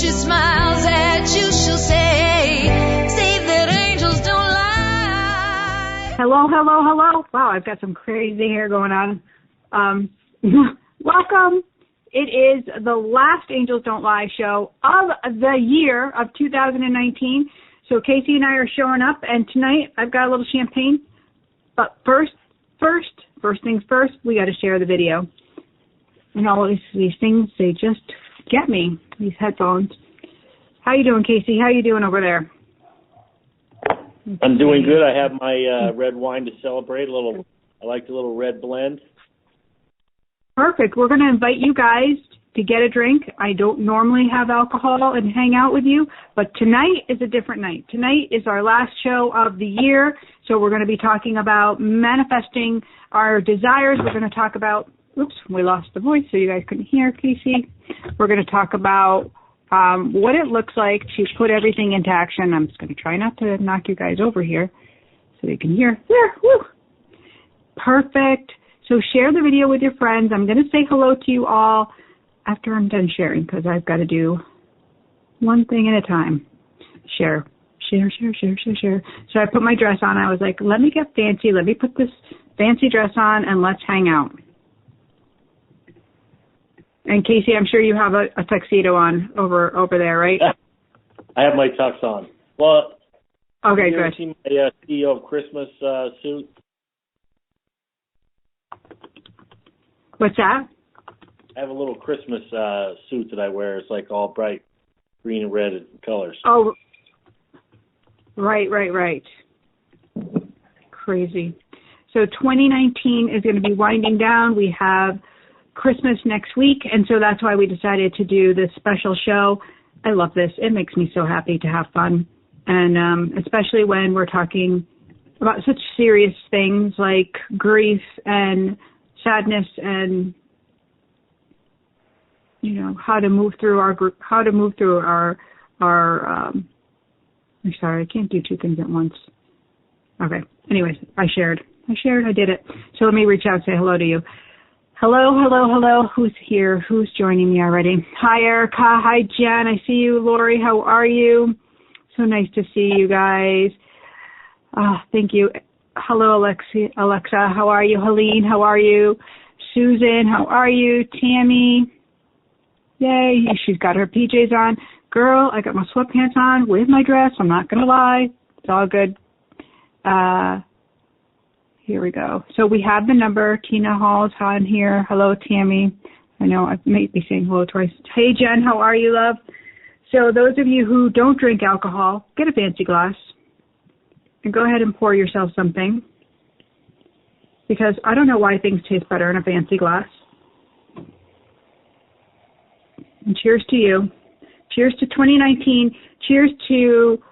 she smiles at you, she'll say that angels don't lie. Hello, hello, hello. Wow, I've got some crazy hair going on. Welcome. It is the last Angels Don't Lie show of the year of 2019. So Casey and I are showing up, and tonight I've got a little champagne. But first things first, we got to share the video. And all these things, they just get me, these headphones. How you doing, Casey? How you doing over there? I'm doing good. I have my red wine to celebrate. I like the little red blend. Perfect. We're going to invite you guys to get a drink. I don't normally have alcohol and hang out with you, but tonight is a different night. Tonight is our last show of the year, so we're going to be talking about manifesting our desires. We're going to talk about, oops, we lost the voice, so you guys couldn't hear Casey. We're going to talk about what it looks like to put everything into action. I'm just going to try not to knock you guys over here so you can hear. There, woo. Perfect. So share the video with your friends. I'm going to say hello to you all after I'm done sharing because I've got to do one thing at a time. Share. So I put my dress on. I was like, let me get fancy. Let me put this fancy dress on and let's hang out. And Casey, I'm sure you have a tuxedo on over there, right? I have my tux on. Well, okay, good. You see my CEO of Christmas suit? What's that? I have a little Christmas suit that I wear. It's like all bright green and red colors. Oh, right. Crazy. So 2019 is going to be winding down. We have Christmas next week, and so that's why we decided to do this special show. I love this. It makes me so happy to have fun, and especially when we're talking about such serious things like grief and sadness and, you know, how to move through our I'm sorry, I can't do two things at once. Okay. Anyways, I shared, I did it. So let me reach out and say hello to you. Hello. Who's here? Who's joining me already? Hi, Erica. Hi, Jen. I see you. Lori, how are you? So nice to see you guys. Thank you. Hello, Alexa. How are you? Helene, how are you? Susan, how are you? Tammy. Yay, she's got her PJs on. Girl, I got my sweatpants on with my dress. I'm not going to lie. It's all good. Here we go. So we have the number. Tina Hall's on here. Hello, Tammy. I know I may be saying hello twice. Hey, Jen, how are you, love? So those of you who don't drink alcohol, get a fancy glass and go ahead and pour yourself something, because I don't know why things taste better in a fancy glass. And cheers to you. Cheers to 2019. Cheers to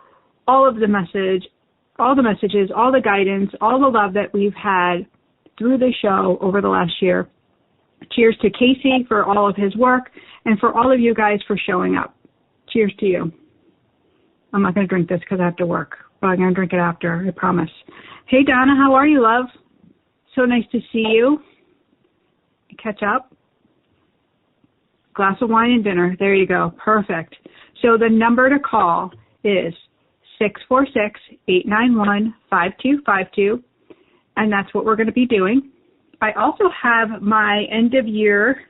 all of the messages, all the guidance, all the love that we've had through the show over the last year. Cheers to Casey for all of his work and for all of you guys for showing up. Cheers to you. I'm not going to drink this because I have to work. But I'm going to drink it after, I promise. Hey, Donna, how are you, love? So nice to see you. Catch up. Glass of wine and dinner. There you go. Perfect. So the number to call is 646-891-5252, and that's what we're going to be doing. I also have my end of year,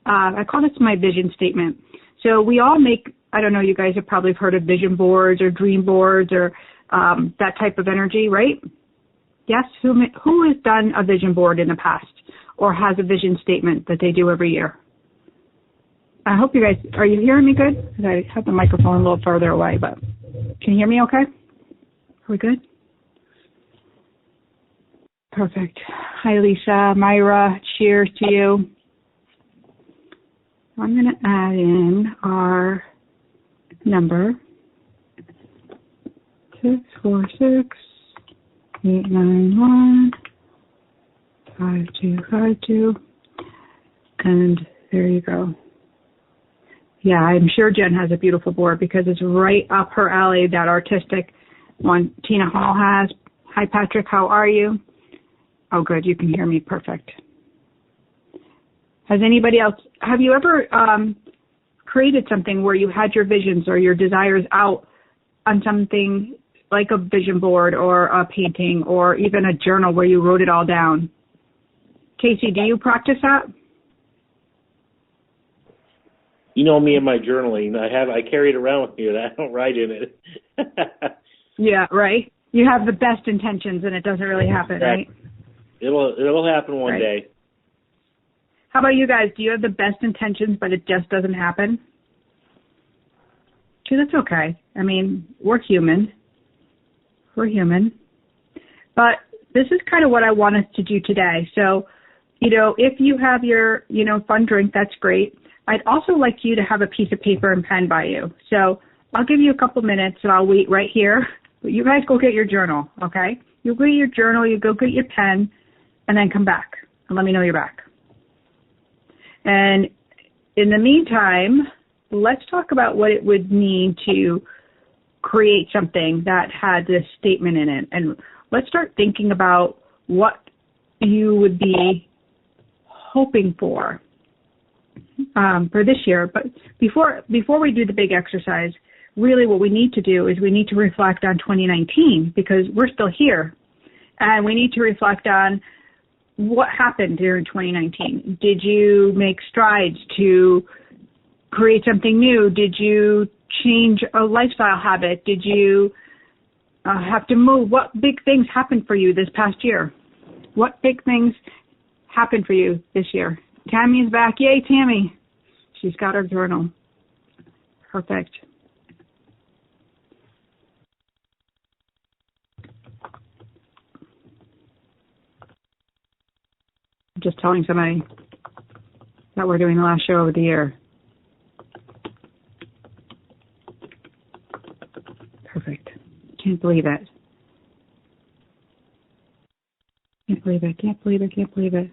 I call this my vision statement. So we all make, I don't know, you guys have probably heard of vision boards or dream boards or that type of energy, right? Yes? Who has done a vision board in the past or has a vision statement that they do every year? I hope you guys, are you hearing me good? Because I have the microphone a little further away, but can you hear me okay? Are we good? Perfect. Hi, Lisa, Myra, cheers to you. I'm going to add in our number, 646-891-5252, and there you go. Yeah, I'm sure Jen has a beautiful board because it's right up her alley, that artistic one Tina Hall has. Hi, Patrick. How are you? Oh, good. You can hear me. Perfect. Has anybody else, have you ever created something where you had your visions or your desires out on something like a vision board or a painting or even a journal where you wrote it all down. Casey, do you practice that? You know me and my journaling. I carry it around with me, but I don't write in it. Yeah, right. You have the best intentions and it doesn't really happen, right? It'll happen one day. How about you guys? Do you have the best intentions, but it just doesn't happen? Because that's okay. I mean, we're human. We're human. But this is kind of what I want us to do today. So, if you have your, fun drink, that's great. I'd also like you to have a piece of paper and pen by you. So I'll give you a couple minutes and I'll wait right here. But you guys go get your journal, okay? You go get your journal, you go get your pen, and then come back and let me know you're back. And in the meantime, let's talk about what it would mean to create something that had this statement in it. And let's start thinking about what you would be hoping for this year. But before we do the big exercise, really what we need to do is we need to reflect on 2019 because we're still here. And we need to reflect on what happened during 2019. Did you make strides to create something new? Did you change a lifestyle habit? Did you have to move? What big things happened for you this past year? What big things happened for you this year? Tammy's back. Yay, Tammy. She's got her journal. Perfect. I'm just telling somebody that we're doing the last show of the year. Perfect. Can't believe it. Can't believe it. Can't believe it. Can't believe it.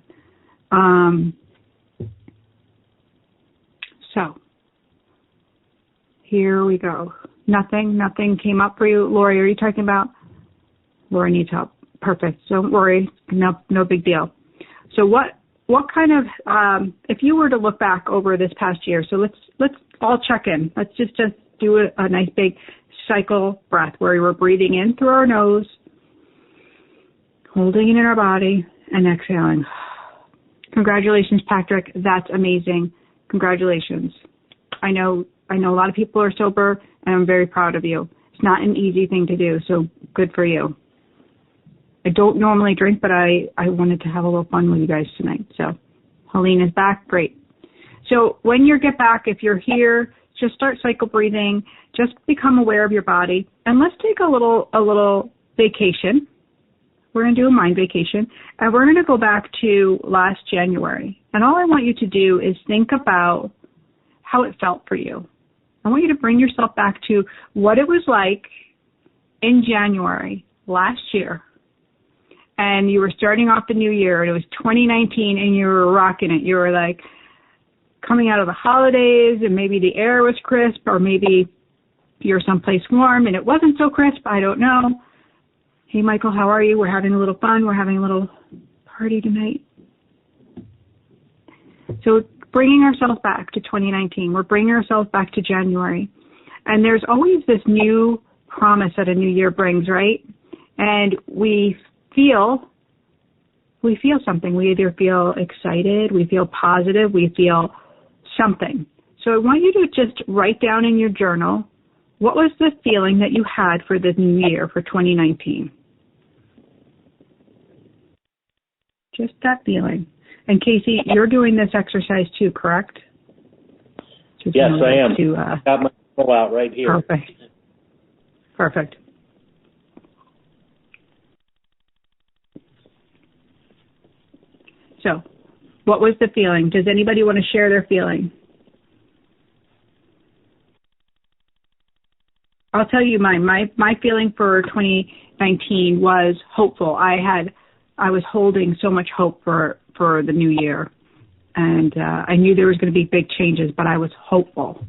So, here we go. Nothing came up for you. Lori, are you talking about? Lori needs help. Perfect. Don't worry. No big deal. So what kind of, if you were to look back over this past year, so let's all check in. Let's just do a nice big cycle breath where we're breathing in through our nose, holding it in our body, and exhaling. Congratulations, Patrick. That's amazing. Congratulations. I know a lot of people are sober, and I'm very proud of you. It's not an easy thing to do, so good for you. I don't normally drink, but I wanted to have a little fun with you guys tonight. So Helene is back. Great. So when you get back, if you're here, just start cycle breathing. Just become aware of your body. And let's take a little vacation. We're going to do a mind vacation. And we're going to go back to last January. And all I want you to do is think about how it felt for you. I want you to bring yourself back to what it was like in January last year. And you were starting off the new year, and it was 2019, and you were rocking it. You were like coming out of the holidays, and maybe the air was crisp, or maybe you're someplace warm, and it wasn't so crisp. I don't know. Hey, Michael, how are you? We're having a little fun. We're having a little party tonight. So bringing ourselves back to 2019. We're bringing ourselves back to January. And there's always this new promise that a new year brings, right? And we feel something. We either feel excited, we feel positive, we feel something. So I want you to just write down in your journal, what was the feeling that you had for the new year, for 2019? Just that feeling. And Casey, you're doing this exercise too, correct? Yes, I am. Got my journal out right here. Perfect. So, what was the feeling? Does anybody want to share their feeling? I'll tell you mine. My feeling for 2019 was hopeful. I was holding so much hope for the new year, and I knew there was going to be big changes, but I was hopeful.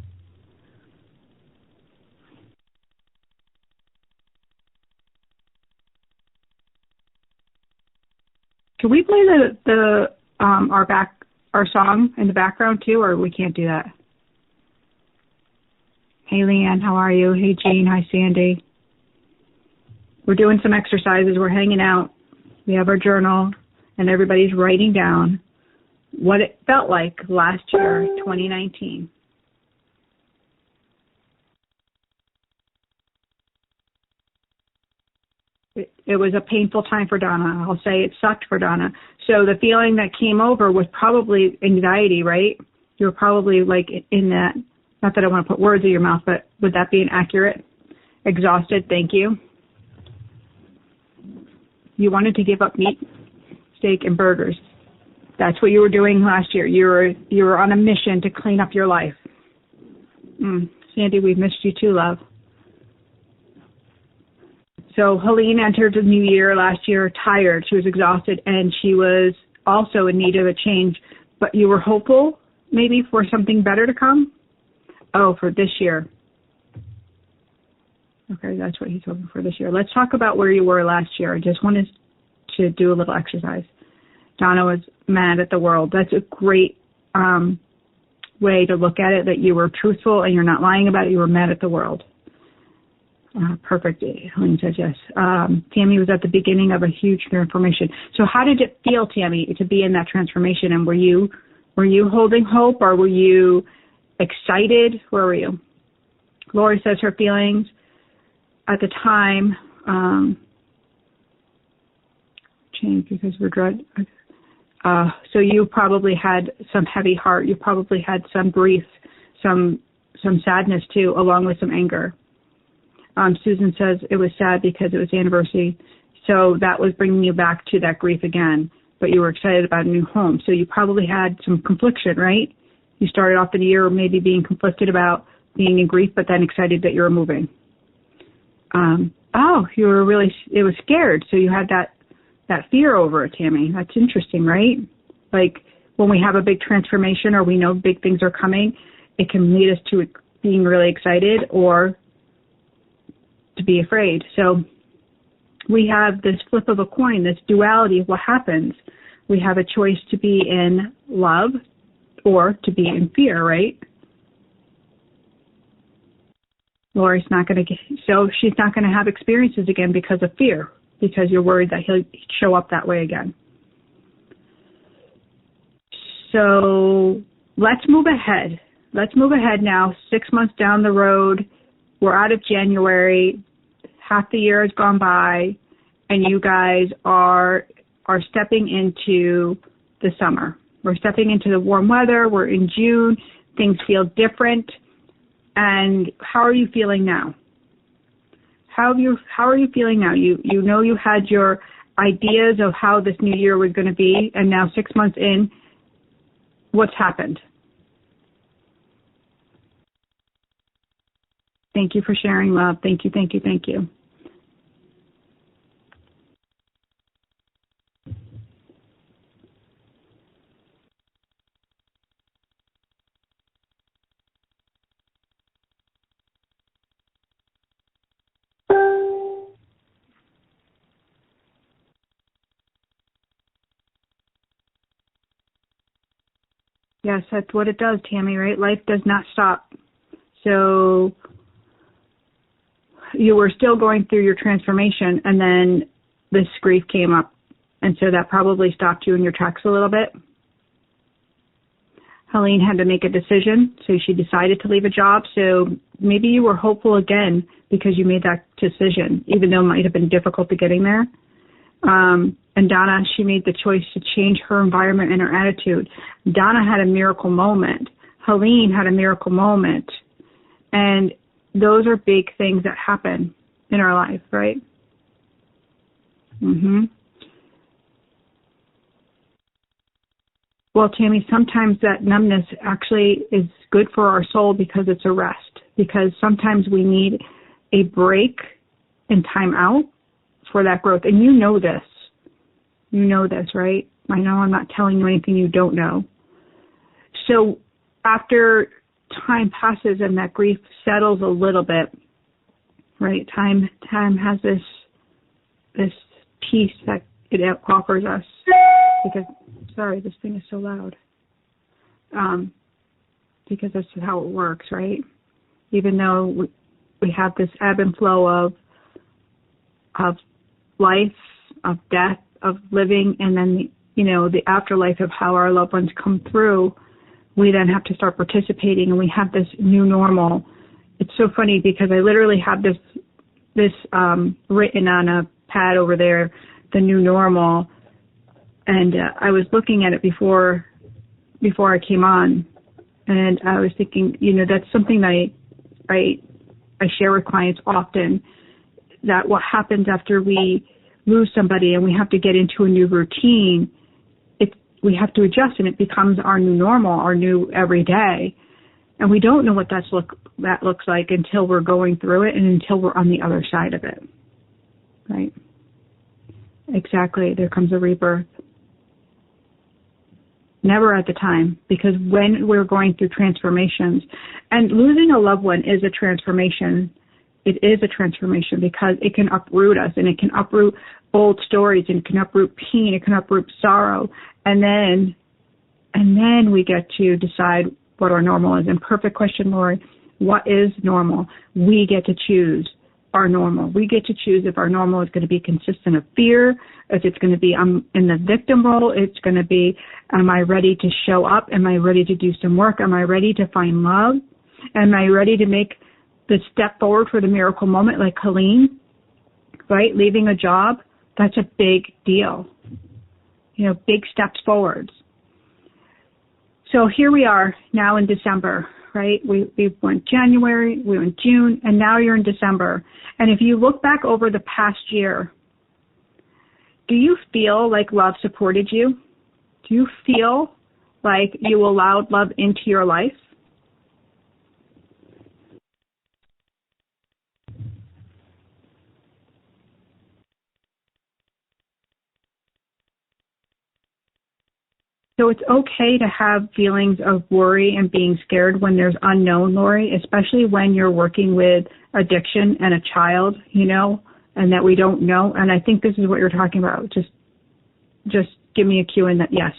Can we play our song in the background too, or we can't do that? Hey, Leanne, how are you? Hey, Jean. Hi, Sandy. We're doing some exercises. We're hanging out. We have our journal, and everybody's writing down what it felt like last year, 2019. It was a painful time for Donna. I'll say it sucked for Donna. So the feeling that came over was probably anxiety, right? You were probably like in that, not that I want to put words in your mouth, but would that be inaccurate? Exhausted, thank you. You wanted to give up meat, steak, and burgers. That's what you were doing last year. You were on a mission to clean up your life. Sandy, we've missed you too, love. So Helene entered the new year last year tired. She was exhausted, and she was also in need of a change. But you were hopeful, maybe, for something better to come? Oh, for this year. Okay, that's what he's hoping for this year. Let's talk about where you were last year. I just wanted to do a little exercise. Donna was mad at the world. That's a great way to look at it, that you were truthful and you're not lying about it. You were mad at the world. Perfect. Helene says yes. Tammy was at the beginning of a huge transformation. So how did it feel, Tammy, to be in that transformation? And were you holding hope, or were you excited? Where were you? Lori says her feelings at the time changed because we're dread. So you probably had some heavy heart. You probably had some grief, some sadness too, along with some anger. Susan says it was sad because it was anniversary. So that was bringing you back to that grief again, but you were excited about a new home. So you probably had some confliction, right? You started off the year maybe being conflicted about being in grief, but then excited that you were moving. You were it was scared. So you had that fear over it, Tammy. That's interesting, right? Like when we have a big transformation or we know big things are coming, it can lead us to being really excited or to be afraid. So we have this flip of a coin, this duality of what happens. We have a choice to be in love or to be in fear, right? Lori's not going to so she's not going to have experiences again because of fear, because you're worried that he'll show up that way again. So let's move ahead. Let's move ahead now, 6 months down the road. We're out of January. Half the year has gone by, and you guys are stepping into the summer. We're stepping into the warm weather. We're in June. Things feel different. And how are you feeling now? How are you feeling now? You know you had your ideas of how this new year was going to be, and now 6 months in, what's happened? Thank you for sharing, love. Thank you, thank you, thank you. Yes, that's what it does, Tammy, right? Life does not stop. So you were still going through your transformation, and then this grief came up. And so that probably stopped you in your tracks a little bit. Helene had to make a decision, so she decided to leave a job. So maybe you were hopeful again because you made that decision, even though it might have been difficult to getting there. And Donna, she made the choice to change her environment and her attitude. Donna had a miracle moment. Helene had a miracle moment. And those are big things that happen in our life, right? Well, Tammy, sometimes that numbness actually is good for our soul because it's a rest. Because sometimes we need a break and time out for that growth. And you know this. You know this, right? I know I'm not telling you anything you don't know. So after time passes and that grief settles a little bit, right? Time has this peace that it offers us. Because, sorry, this thing is so loud. Because that's how it works, right? even though we have this ebb and flow of life, of death, of living, and then, the afterlife of how our loved ones come through, we then have to start participating, and we have this new normal. It's so funny because I literally have this written on a pad over there, the new normal, and I was looking at it before I came on, and I was thinking, that's something that I share with clients often, that what happens after we lose somebody and we have to get into a new routine, we have to adjust, and it becomes our new normal, our new everyday. And we don't know what that looks like until we're going through it and until we're on the other side of it. Right? Exactly. There comes a rebirth. Never at the time, because when we're going through transformations, and losing a loved one is a transformation. It is a transformation because it can uproot us, and it can uproot old stories, and it can uproot pain, it can uproot sorrow, and then we get to decide what our normal is. And perfect question, Lori. What is normal? We get to choose our normal. We get to choose if our normal is going to be consistent of fear, if it's going to be I'm in the victim role, it's going to be am I ready to show up? Am I ready to do some work? Am I ready to find love? Am I ready to make the step forward for the miracle moment like Helene, right? Leaving a job, that's a big deal. Big steps forwards. So here we are now in December, right? We went January, we went June, and now you're in December. And if you look back over the past year, do you feel like love supported you? Do you feel like you allowed love into your life? So it's okay to have feelings of worry and being scared when there's unknown, Lori, especially when you're working with addiction and a child, and that we don't know. And I think this is what you're talking about. Just give me a cue in that, yes,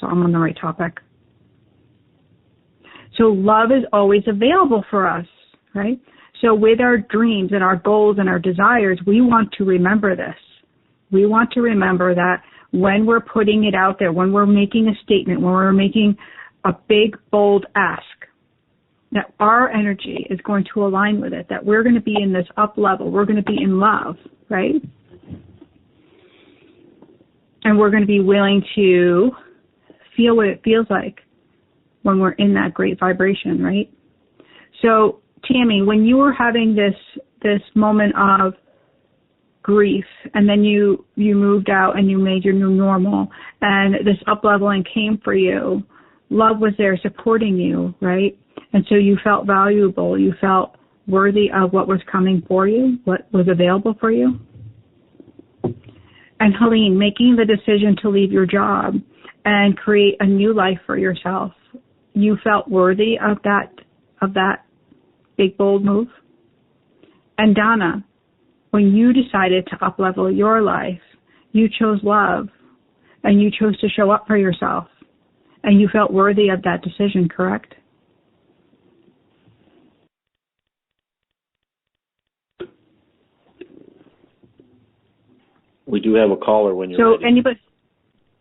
I'm on the right topic. So love is always available for us, right? So with our dreams and our goals and our desires, we want to remember this. We want to remember that when we're putting it out there, when we're making a statement, when we're making a big, bold ask, that our energy is going to align with it, that we're going to be in this up level, we're going to be in love, right? And we're going to be willing to feel what it feels like when we're in that great vibration, right? So, Tammy, when you were having this moment of grief, and then you moved out and you made your new normal, and this up-leveling came for you, love was there supporting you, right? And so you felt valuable, you felt worthy of what was coming for you, what was available for you. And Helene, making the decision to leave your job and create a new life for yourself, you felt worthy of that big, bold move. And Donna, when you decided to up-level your life, you chose love, and you chose to show up for yourself, and you felt worthy of that decision, correct? We do have a caller when you're ready. So anybody,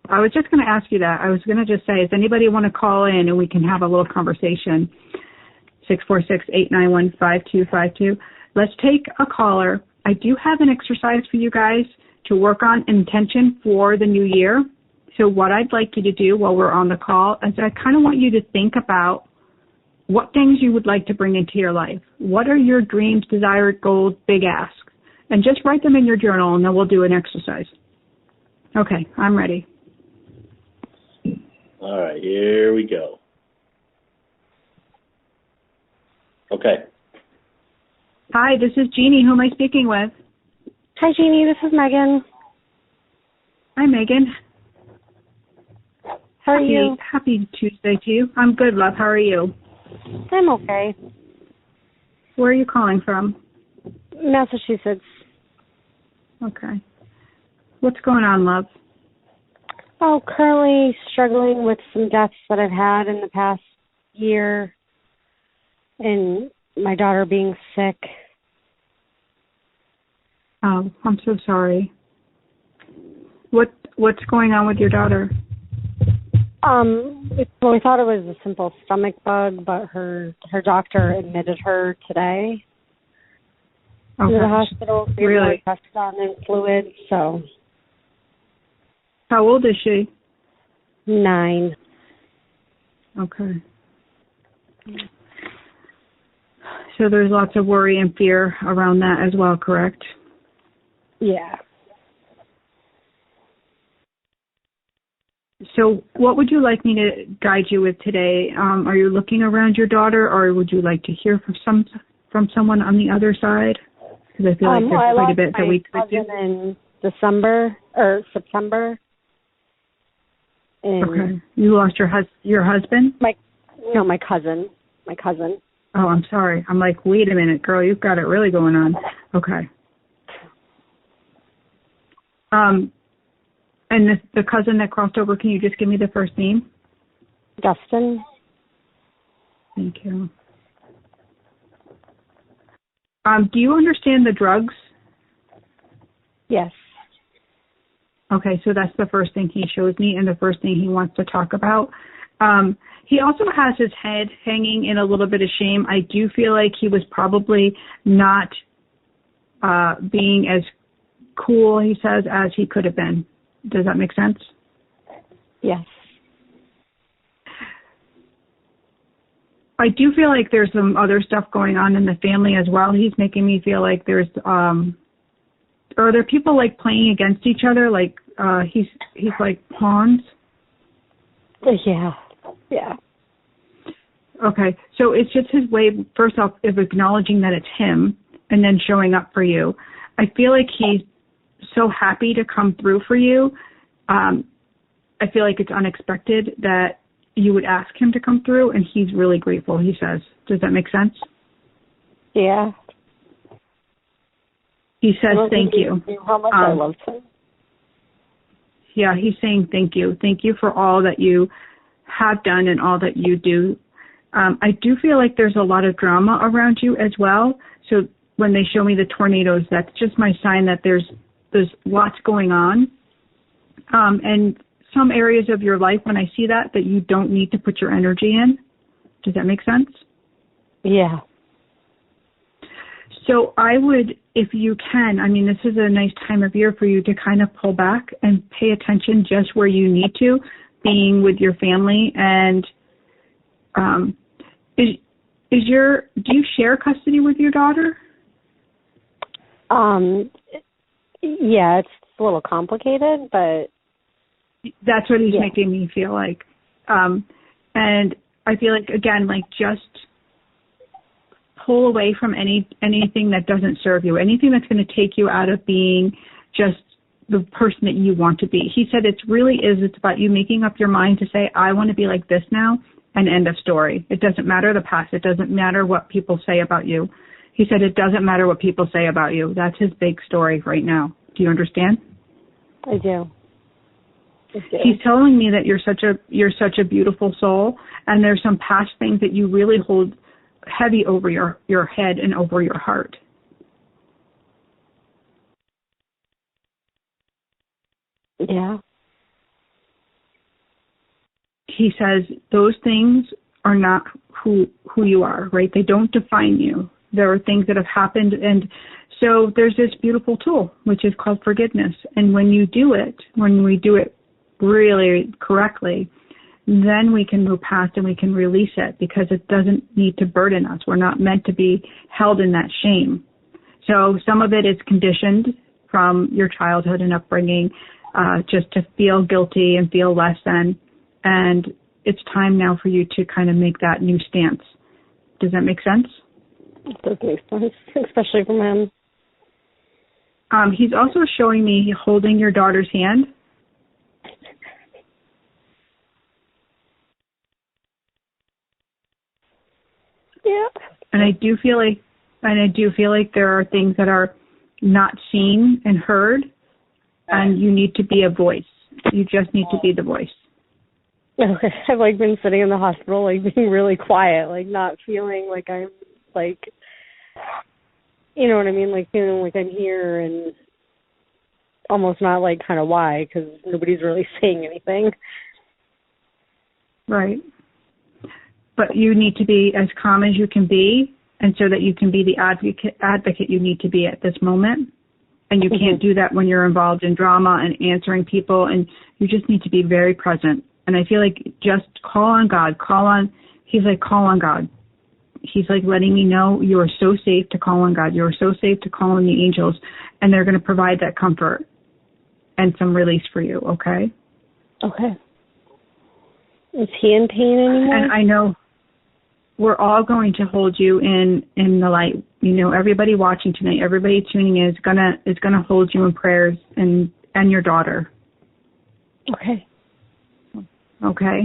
I was just going to ask you that. I was going to just say, does anybody want to call in and we can have a little conversation? 646-891-5252. Let's take a caller. I do have an exercise for you guys to work on intention for the new year. So what I'd like you to do while we're on the call is I kind of want you to think about what things you would like to bring into your life. What are your dreams, desired goals, big asks? And just write them in your journal, and then we'll do an exercise. Okay, I'm ready. All right, here we go. Okay. Hi, this is Jeannie. Who am I speaking with? Hi, Jeannie. This is Megan. Hi, Megan. How are you? Happy Tuesday to you. I'm good, love. How are you? I'm okay. Where are you calling from? Massachusetts. Okay. What's going on, love? Oh, currently struggling with some deaths that I've had in the past year. And my daughter being sick. Oh, I'm so sorry. What's going on with your daughter? Well, we thought it was a simple stomach bug, but her doctor admitted her today to the hospital. Really? Tested on and fluid, so. How old is she? 9. Okay. So there's lots of worry and fear around that as well, correct? Yeah. So what would you like me to guide you with today? Are you looking around your daughter, or would you like to hear from someone on the other side? Because I feel like there's quite a bit that we could do. In December or September. Okay. You lost your husband? My cousin. My cousin. Oh, I'm sorry. I'm like, wait a minute, girl, you've got it really going on. Okay. And the cousin that crossed over, can you just give me the first name? Dustin. Thank you. Do you understand the drugs? Yes. Okay, so that's the first thing he shows me and the first thing he wants to talk about. He also has his head hanging in a little bit of shame. I do feel like he was probably not being as cool, he says, as he could have been. Does that make sense? Yes. I do feel like there's some other stuff going on in the family as well. He's making me feel like there's are there people like playing against each other? Like he's like pawns? Yeah. Yeah. Okay. So it's just his way, first off, of acknowledging that it's him and then showing up for you. I feel like he's so happy to come through for you. I feel like it's unexpected that you would ask him to come through, and he's really grateful, he says. Does that make sense? Yeah. He says thank you. How much I love him. Yeah, he's saying thank you. Thank you for all that you have done and all that you do. I do feel like there's a lot of drama around you as well. So when they show me the tornadoes, that's just my sign that there's lots going on. And some areas of your life, when I see that you don't need to put your energy in. Does that make sense? Yeah. So I would, if you can, I mean, this is a nice time of year for you to kind of pull back and pay attention just where you need to, being with your family. And do you share custody with your daughter? Yeah, it's a little complicated, but that's what he's making me feel like. And I feel like, again, like just pull away from anything that doesn't serve you, anything that's going to take you out of being just the person that you want to be. He said it's about you making up your mind to say, I want to be like this now, and end of story. It doesn't matter the past. It doesn't matter what people say about you. He said it doesn't matter what people say about you. That's his big story right now. Do you understand? I do. He's telling me that you're such a beautiful soul, and there's some past things that you really hold heavy over your head and over your heart. Yeah. He says those things are not who you are, right? They don't define you. There are things that have happened, and so there's this beautiful tool, which is called forgiveness. And when we do it really correctly, then we can move past and we can release it because it doesn't need to burden us. We're not meant to be held in that shame. So some of it is conditioned from your childhood and upbringing, just to feel guilty and feel less than. And it's time now for you to kind of make that new stance. Does that make sense? It does make sense, especially from him. He's also showing me holding your daughter's hand. Yeah. And I do feel like there are things that are not seen and heard, and you need to be a voice. You just need to be the voice. Okay. I've been sitting in the hospital, being really quiet, not feeling like I'm like, you know what I mean? Like feeling like I'm here and almost not like kind of why, because nobody's really saying anything. Right. But you need to be as calm as you can be, and so that you can be the advocate you need to be at this moment. And you can't do that when you're involved in drama and answering people, and you just need to be very present. And I feel like just call on God. He's like, call on God. He's like letting me know you are so safe to call on God. You are so safe to call on the angels, and they're going to provide that comfort and some release for you, okay? Okay. Is he in pain anymore? And I know we're all going to hold you in the light. You know, everybody watching tonight, everybody tuning in is gonna hold you in prayers, and your daughter. Okay. Okay?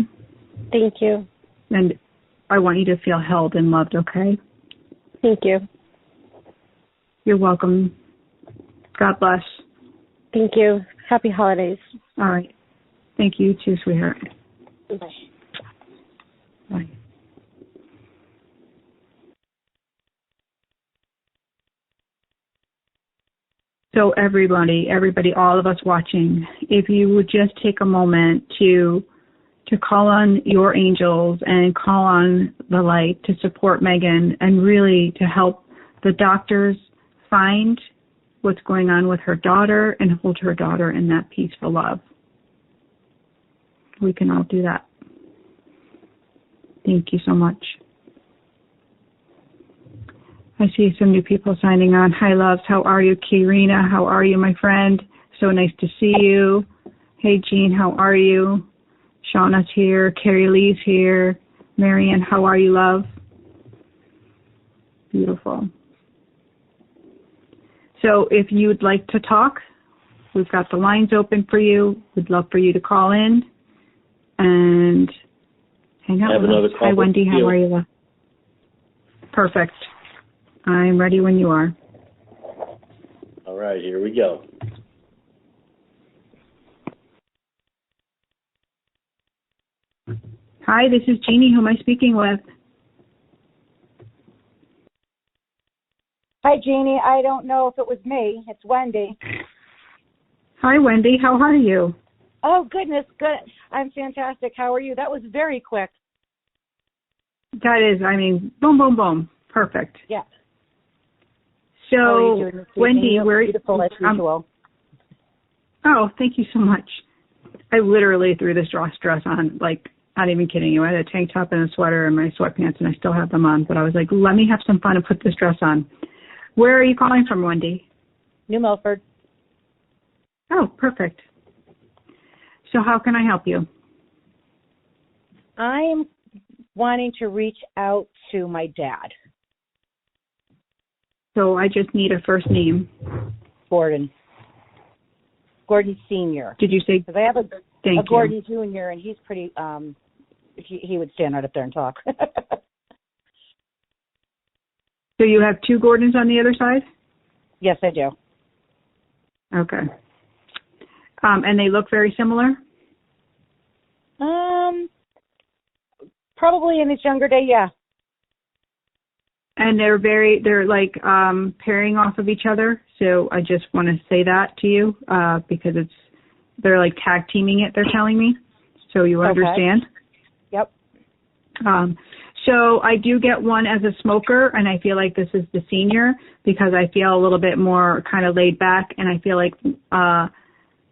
Thank you. And I want you to feel held and loved, okay? Thank you. You're welcome. God bless. Thank you. Happy holidays. All right. Thank you too, sweetheart. Bye. Bye. So everybody, all of us watching, if you would just take a moment to call on your angels and call on the light to support Megan and really to help the doctors find what's going on with her daughter and hold her daughter in that peaceful love. We can all do that. Thank you so much. I see some new people signing on. Hi, loves. How are you? Karina, how are you, my friend? So nice to see you. Hey, Jean, how are you? Shauna's here. Carrie Lee's here. Marianne, how are you, love? Beautiful. So if you'd like to talk, we've got the lines open for you. We'd love for you to call in and hang out with us. Hi, Wendy. How are you, love? Perfect. I'm ready when you are. All right, here we go. Hi, this is Jeannie. Who am I speaking with? Hi, Jeannie. I don't know if it was me. It's Wendy. Hi, Wendy. How are you? Oh, goodness. Good. I'm fantastic. How are you? That was very quick. That is, I mean, boom, boom, boom. Perfect. Yeah. So, How are you doing this evening? Wendy, You're beautiful as usual. Oh, thank you so much. I literally threw this dress on, like, not even kidding you. I had a tank top and a sweater and my sweatpants, and I still have them on. But I was like, let me have some fun and put this dress on. Where are you calling from, Wendy? New Milford. Oh, perfect. So how can I help you? I'm wanting to reach out to my dad. So I just need a first name. Gordon Sr. Did you say? Because I have a Thank Gordon Jr. and he's pretty. He would stand right up there and talk. So you have two Gordons on the other side? Yes, I do. Okay. And they look very similar? Probably in his younger day, yeah. And they're like pairing off of each other. So I just want to say that to you because they're like tag teaming it, they're telling me. So you understand? Yep. So I do get one as a smoker, and I feel like this is the senior because I feel a little bit more kind of laid back, and I feel like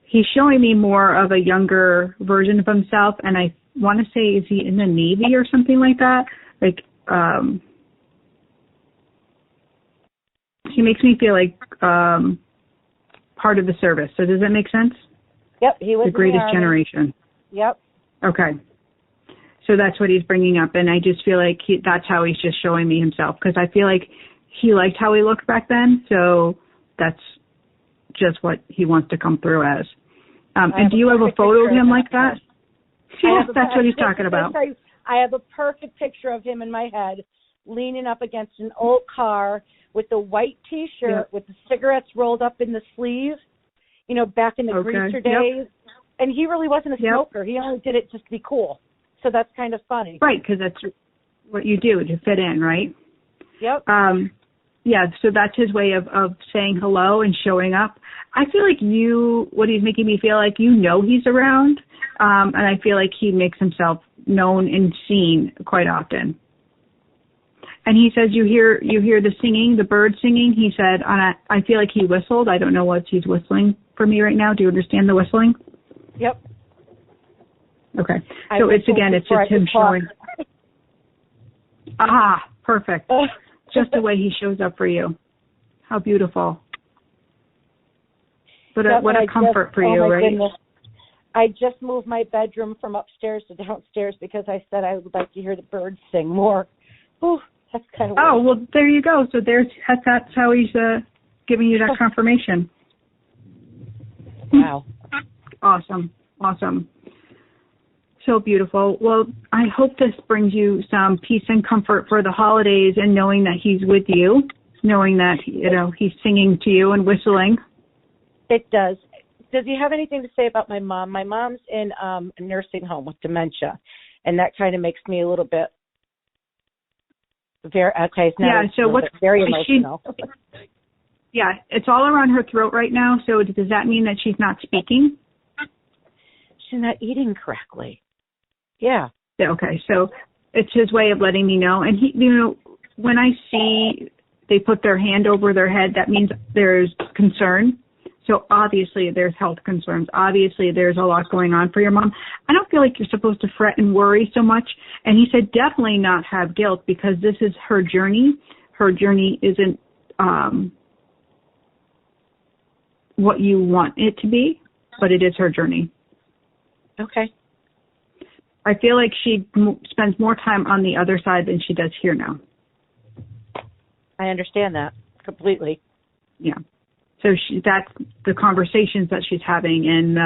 he's showing me more of a younger version of himself, and I want to say, is he in the Navy or something like that? Like, he makes me feel like part of the service. So does that make sense? Yep, he was the greatest in the generation. Yep. Okay. So that's what he's bringing up, and I just feel like that's how he's just showing me himself, because I feel like he liked how he looked back then, so that's just what he wants to come through as. And do you have a photo of him like that? Yeah, that's what he's talking about. I have a perfect picture of him in my head, leaning up against an old car with the white T-shirt with the cigarettes rolled up in the sleeve, you know, back in the greaser days. And he really wasn't a smoker. He only did it just to be cool. So that's kind of funny. Right, because that's what you do to fit in, right? Yep. Yeah, so that's his way of saying hello and showing up. I feel like what he's making me feel like he's around, and I feel like he makes himself known and seen quite often. And he says you hear the singing, the bird singing. He said, I feel like he whistled. I don't know what he's whistling for me right now. Do you understand the whistling? Yep. Okay. So it's just him showing. Ah, perfect. Just the way he shows up for you. How beautiful. But what a comfort for you, right? Goodness. I just moved my bedroom from upstairs to downstairs because I said I would like to hear the birds sing more. Ooh, that's kind of weird. Oh, well, there you go. So that's how he's giving you that confirmation. Wow. Awesome. So beautiful. Well, I hope this brings you some peace and comfort for the holidays, and knowing that he's with you, knowing that, he's singing to you and whistling. It does. Does he have anything to say about my mom? My mom's in a nursing home with dementia, and that kind of makes me a little bit very emotional. Yeah, it's all around her throat right now. So does that mean that she's not speaking? She's not eating correctly. Yeah. Okay, so it's his way of letting me know. And he, when I see they put their hand over their head, that means there's concern. So obviously there's health concerns. Obviously there's a lot going on for your mom. I don't feel like you're supposed to fret and worry so much. And he said definitely not have guilt, because this is her journey. Her journey isn't what you want it to be, but it is her journey. Okay. I feel like she spends more time on the other side than she does here now. I understand that completely. Yeah. So that's the conversations that she's having, and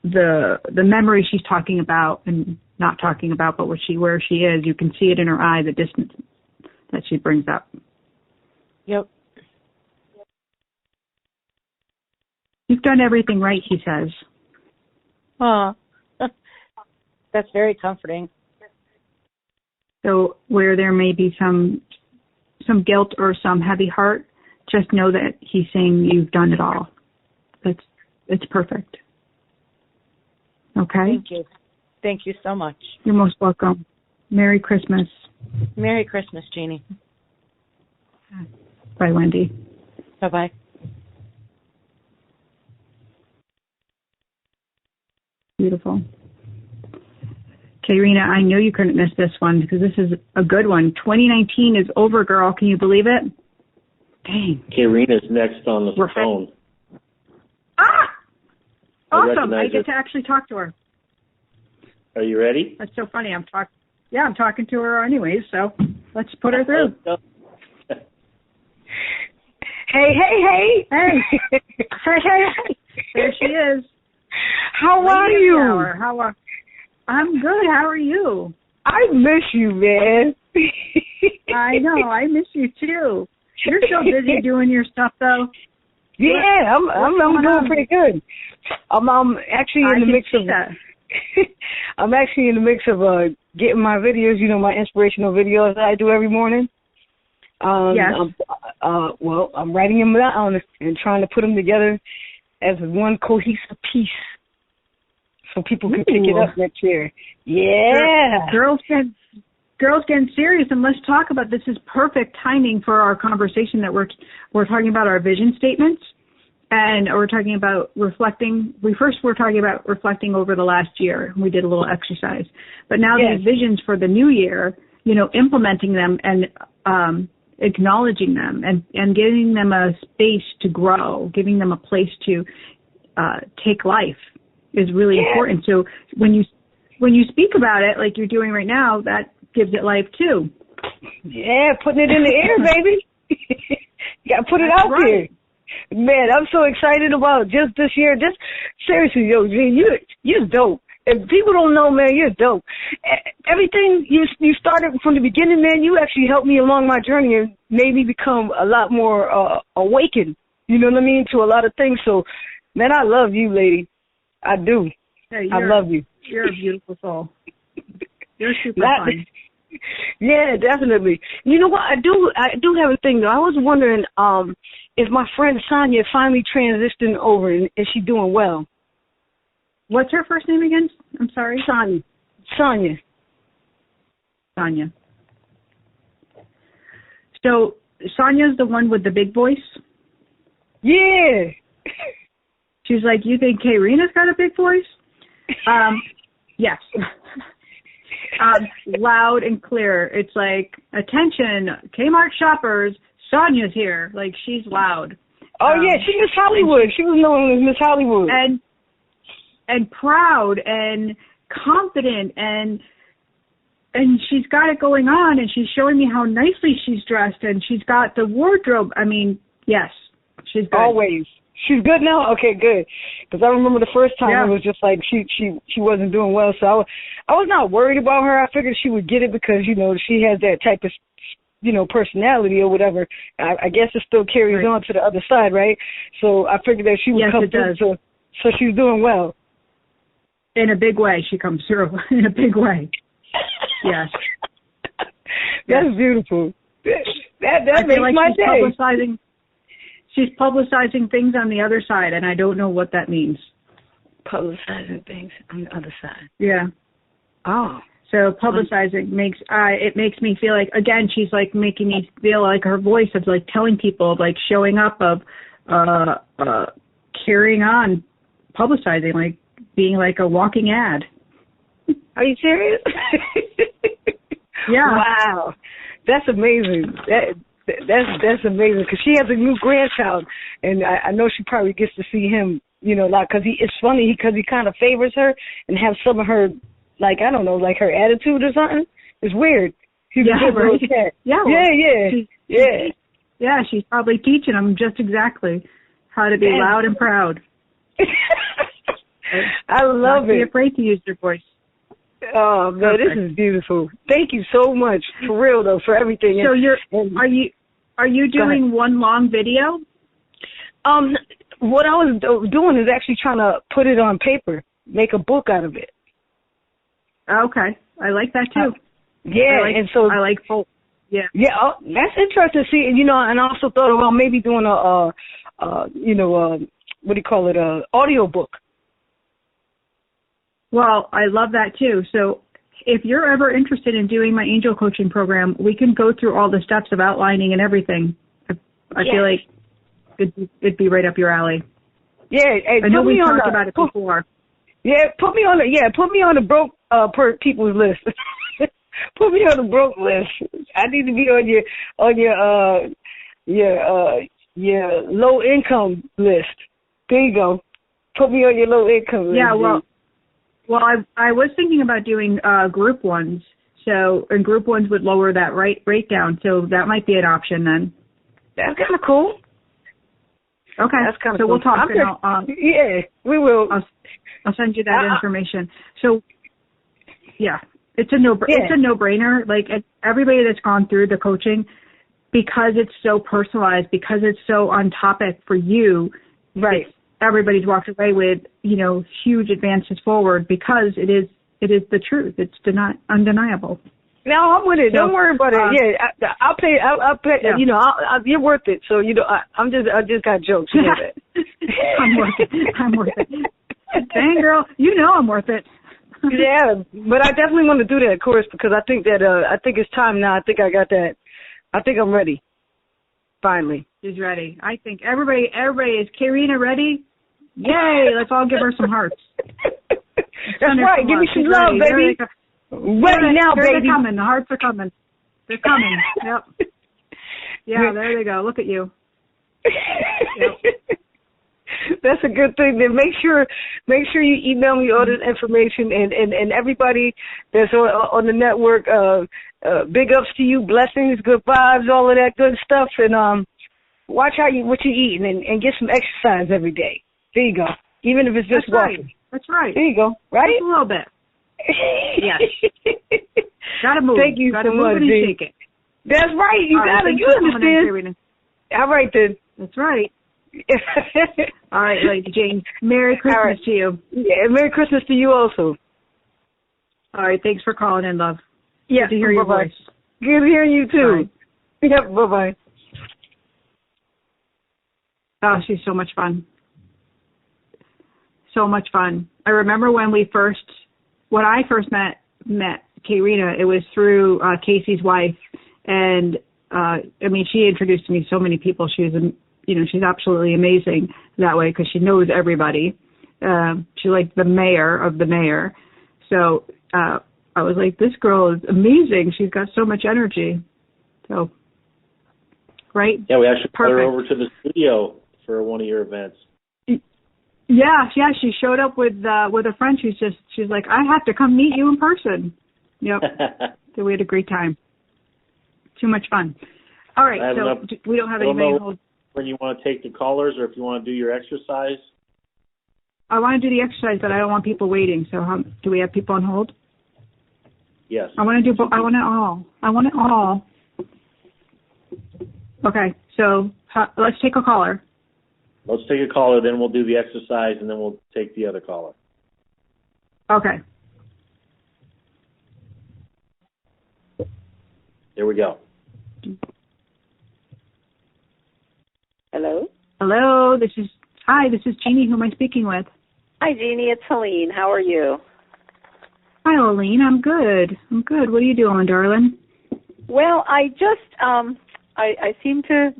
the memories she's talking about and not talking about, but where she is. You can see it in her eye, the distance that she brings up. Yep. You've done everything right, he says. That's very comforting. So where there may be some guilt or some heavy heart, just know that he's saying you've done it all. It's perfect. Okay? Thank you. Thank you so much. You're most welcome. Merry Christmas. Merry Christmas, Jeannie. Bye, Wendy. Bye-bye. Beautiful. Okay, Rena, I know you couldn't miss this one because this is a good one. 2019 is over, girl. Can you believe it? Dang. Okay, Rena's next on the phone. Awesome. I get to actually talk to her. Are you ready? That's so funny. I'm talking to her anyways, so let's put her through. Hey. Hey. There she is. How are you? I'm good. How are you? I miss you, man. I know. I miss you too. You're so busy doing your stuff, though. Yeah, I'm doing pretty good. I'm actually in the mix of I'm actually in the mix of getting my videos, my inspirational videos that I do every morning. Yes. I'm writing them down and trying to put them together as one cohesive piece so people can pick it up next year. Yeah. Girls getting serious, and let's talk about this. Is perfect timing for our conversation that we're talking about our vision statements, and we're talking about reflecting. We're talking about reflecting over the last year. We did a little exercise, but now these visions for the new year, implementing them and acknowledging them and giving them a space to grow, giving them a place to take life is really important. So when you speak about it like you're doing right now, that gives it life too. Yeah, putting it in the air, baby. You got to put it out there. Man, I'm so excited about just this year. Just seriously, Gene, you're dope. If people don't know, man, you're dope. Everything you started from the beginning, man, you actually helped me along my journey and made me become a lot more awakened, you know what I mean, to a lot of things. So, man, I love you, lady. I do. Hey, I love you. You're a beautiful soul. You're super fun. Yeah, definitely. You know what? I do have a thing though. I was wondering if my friend Sonia finally transitioned over and is she doing well? What's her first name again? I'm sorry. Sonia. So Sonia's the one with the big voice? Yeah. She's like, you think Karina's got a big voice? Yes. Loud and clear. It's like, attention, Kmart shoppers, Sonia's here. Like, she's loud. Oh, yeah, she's Miss Hollywood. She was known as Miss Hollywood. And proud and confident and she's got it going on, and she's showing me how nicely she's dressed, and she's got the wardrobe. I mean, yes, she's good. Always. She's good now? Okay, good. Because I remember the first time it was just like she wasn't doing well, so I was not worried about her. I figured she would get it because, you know, she has that type of, you know, personality or whatever. I guess it still carries on to the other side, right? So I figured that she would come through, so she's doing well. In a big way, she comes through. In a big way. Yes. That's beautiful. That makes like my day. She's publicizing things on the other side, and I don't know what that means. Publicizing things on the other side. Yeah. Oh. So publicizing makes me feel like, again, she's like making me feel like her voice of like telling people, of like showing up, of carrying on, publicizing, like being like a walking ad. Are you serious? Yeah. Wow. That's amazing. That's amazing because she has a new grandchild, and I know she probably gets to see him, you know, a lot because it's funny because he kind of favors her and have some of her, like, I don't know, like her attitude or something. It's weird. He's a good little cat. Yeah, she's probably teaching him just exactly how to be loud and proud. I love it. Not be afraid to use your voice. Oh, man, this is beautiful. Thank you so much, for real, though, for everything. So are you doing one long video? What I was doing is actually trying to put it on paper, make a book out of it. Okay. I like that, too. I like full. Yeah. Yeah, that's interesting to see, you know, and I also thought about maybe doing what do you call it, audio book. Well, I love that too. So if you're ever interested in doing my angel coaching program, we can go through all the steps of outlining and everything. I feel like it'd be right up your alley. Yeah, hey, I know we talked about it before. Yeah, put me on the broke people's list. Put me on the broke list. I need to be on your low income list. There you go. Put me on your low income list. Yeah, well, I was thinking about doing group ones. So, and group ones would lower that rate down. So that might be an option then. That's kind of cool. Okay. That's kind of cool. So we'll talk. Yeah, we will. I'll send you that information. So, yeah, it's a no-brainer. Like everybody that's gone through the coaching, because it's so personalized, because it's so on topic for you. Right. Everybody's walked away with, you know, huge advances forward because it is the truth. It's undeniable. No, I'm with it. Don't worry about it. I'll pay. I'll pay. Yeah. You know, you're worth it. So you know, I just got jokes. You know that. I'm worth it. Dang girl, you know I'm worth it. Yeah, but I definitely want to do that, of course, because I think that I think it's time now. I think I got that. I think I'm ready. Finally. She's ready. I think everybody is Karina ready? Yay! Let's all give her some hearts. That's right. Give me some love, baby. Ready now, baby. They're coming. The hearts are coming. They're coming. Yep. Yeah, there they go. Look at you. Yep. That's a good thing. Then make sure you email me all this information and everybody that's on the network. Big ups to you, blessings, good vibes, all of that good stuff, and watch what you're eating and get some exercise every day. There you go. Even if it's just walking. That's right. There you go. Right? Just a little bit. Yes. Gotta move. Thank you gotta so move much, and shake it. That's right. You understand. All right, then. That's right. All right, Lady Jane. Merry Christmas to you. Yeah, Merry Christmas to you also. All right, thanks for calling in, love. Yeah, good to hear your voice. Good hearing you too. Bye. Yep. Bye-bye. Oh, she's so much fun. So much fun. I remember when I first met Karina, it was through Casey's wife, and she introduced to me so many people. She's absolutely amazing that way because she knows everybody. She's like the mayor of the mayor. So I was like, this girl is amazing. She's got so much energy. So, right? Yeah, we actually brought her over to the studio for one of your events. Yeah, she showed up with a friend. She's like, I have to come meet you in person. Yep. So we had a great time. Too much fun. All right, so we don't have anybody hold. When you want to take the callers, or if you want to do your exercise. I want to do the exercise, but I don't want people waiting. So do we have people on hold? Yes. I want to do. I want it all. I want it all. Okay, so let's take a caller. Let's take a caller, then we'll do the exercise, and then we'll take the other caller. Okay. There we go. Hello? Hello, this is Jeannie. Who am I speaking with? Hi, Jeannie. It's Helene. How are you? Hi, Helene. I'm good. What are you doing, darling? Well, I just, I seem to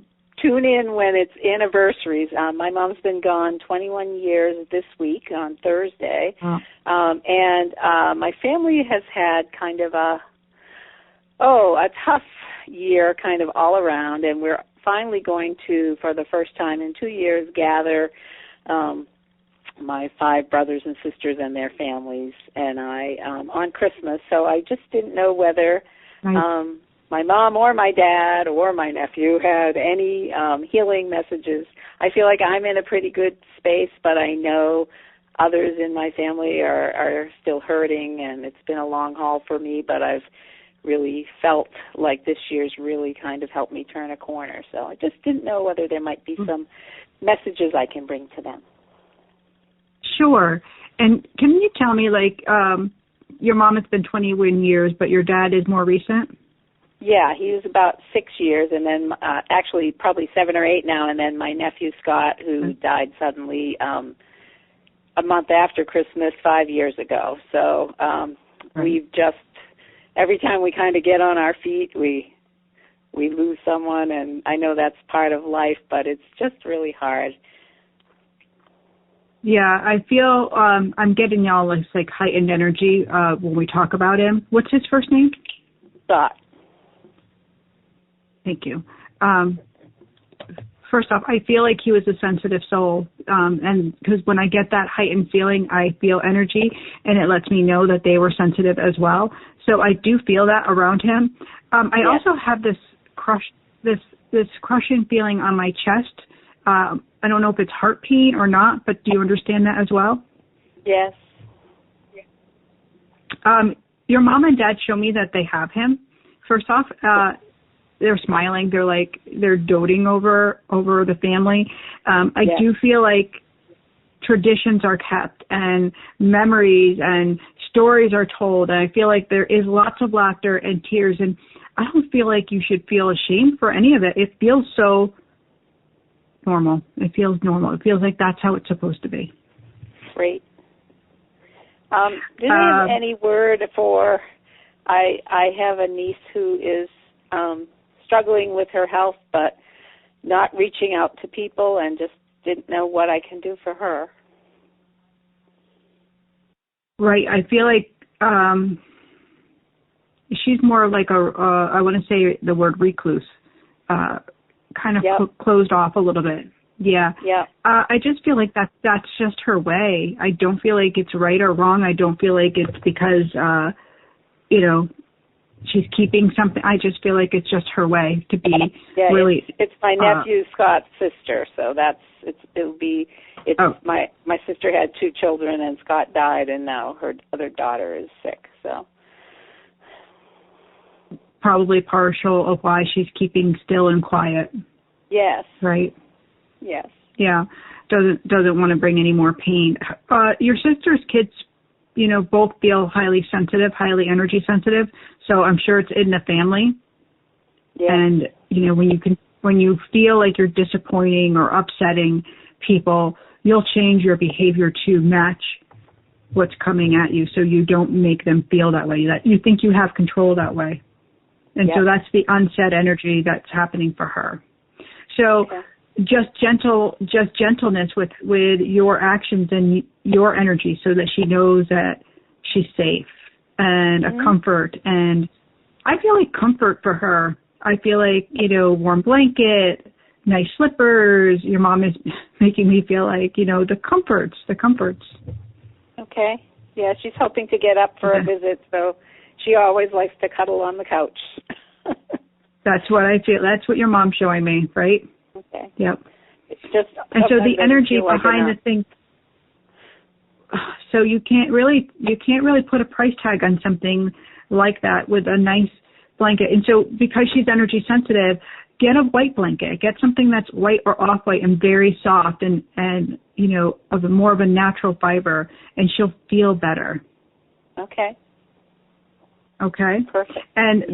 tune in when it's anniversaries. My mom's been gone 21 years this week on Thursday. Oh. And my family has had kind of a tough year kind of all around, and we're finally going to, for the first time in 2 years, gather my 5 brothers and sisters and their families and I on Christmas. So I just didn't know whether my mom or my dad or my nephew had any healing messages. I feel like I'm in a pretty good space, but I know others in my family are still hurting, and it's been a long haul for me, but I've really felt like this year's really kind of helped me turn a corner. So I just didn't know whether there might be some messages I can bring to them. Sure. And can you tell me, your mom has been 21 years, but your dad is more recent? Yeah, he was about 6 years, and then actually probably 7 or 8 now, and then my nephew Scott, who died suddenly a month after Christmas 5 years ago. So we've just, every time we kind of get on our feet, we lose someone, and I know that's part of life, but it's just really hard. Yeah, I feel I'm getting y'all this heightened energy when we talk about him. What's his first name? Scott. Thank you. First off, I feel like he was a sensitive soul, and because when I get that heightened feeling, I feel energy, and it lets me know that they were sensitive as well. So I do feel that around him. I also have this crushing feeling on my chest. I don't know if it's heart pain or not, but do you understand that as well? Yes. Your mom and dad show me that they have him. First off, they're smiling. They're doting over the family. I do feel like traditions are kept and memories and stories are told. And I feel like there is lots of laughter and tears. And I don't feel like you should feel ashamed for any of it. It feels so normal. It feels normal. It feels like that's how it's supposed to be. Great. Do you have any word for, I have a niece who is struggling with her health, but not reaching out to people, and just didn't know what I can do for her. Right. I feel like she's more like I want to say the word recluse, kind of closed off a little bit. Yeah. Yeah. I just feel like that's just her way. I don't feel like it's right or wrong. I don't feel like it's because, she's keeping something. I just feel like it's just her way to be really. It's my nephew Scott's sister, so my sister had 2 children and Scott died, and now her other daughter is sick. So probably partial of why she's keeping still and quiet. Yes. Right. Yes. Yeah. Doesn't want to bring any more pain. Your sister's kids, both feel highly sensitive, highly energy sensitive. So I'm sure it's in the family. Yeah. And, you know, when you feel like you're disappointing or upsetting people, you'll change your behavior to match what's coming at you so you don't make them feel that way, that you think you have control that way. And so that's the unsaid energy that's happening for her. So just gentleness with your actions and your energy so that she knows that she's safe, and a comfort. And I feel like comfort for her. I feel like, you know, warm blanket, nice slippers. Your mom is making me feel like, you know, the comforts. Okay. Yeah, she's hoping to get up for a visit, so she always likes to cuddle on the couch. That's what I feel. That's what your mom's showing me, right? Okay. Yep. It's just, and so the energy behind the thing. So you can't really put a price tag on something like that with a nice blanket. And so because she's energy sensitive, get a white blanket. Get something that's white or off-white and very soft and you know, of more of a natural fiber, and she'll feel better. Okay. Okay. Perfect. And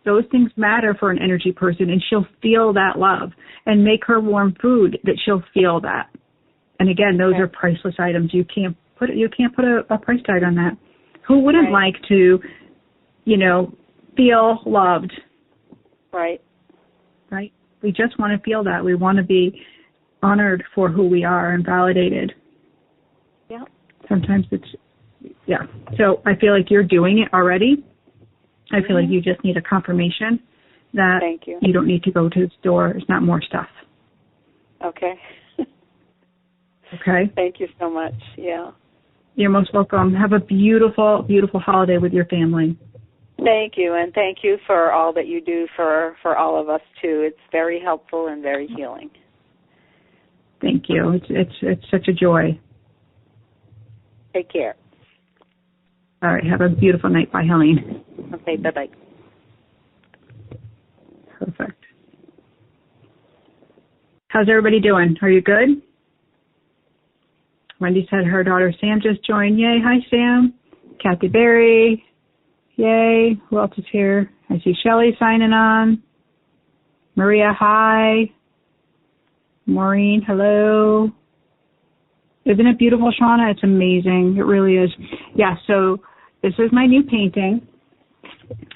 those things matter for an energy person, and she'll feel that love. And make her warm food that she'll feel that. And again, those are priceless items. You can't put a price tag on that. Who wouldn't like to, you know, feel loved? Right. Right. We just want to feel that. We want to be honored for who we are and validated. Yeah. Sometimes So I feel like you're doing it already. I feel like you just need a confirmation that you don't need to go to the store. It's not more stuff. Okay. Okay. Thank you so much. Yeah. You're most welcome. Have a beautiful, beautiful holiday with your family. Thank you, and thank you for all that you do for all of us too. It's very helpful and very healing. Thank you. It's such a joy. Take care. All right. Have a beautiful night. Bye, Helene. Okay. Bye-bye. Perfect. How's everybody doing? Are you good? Wendy said her daughter Sam just joined. Yay. Hi, Sam. Kathy Berry. Yay. Who else is here? I see Shelley signing on. Maria, hi. Maureen, hello. Isn't it beautiful, Shauna? It's amazing. It really is. Yeah, so this is my new painting.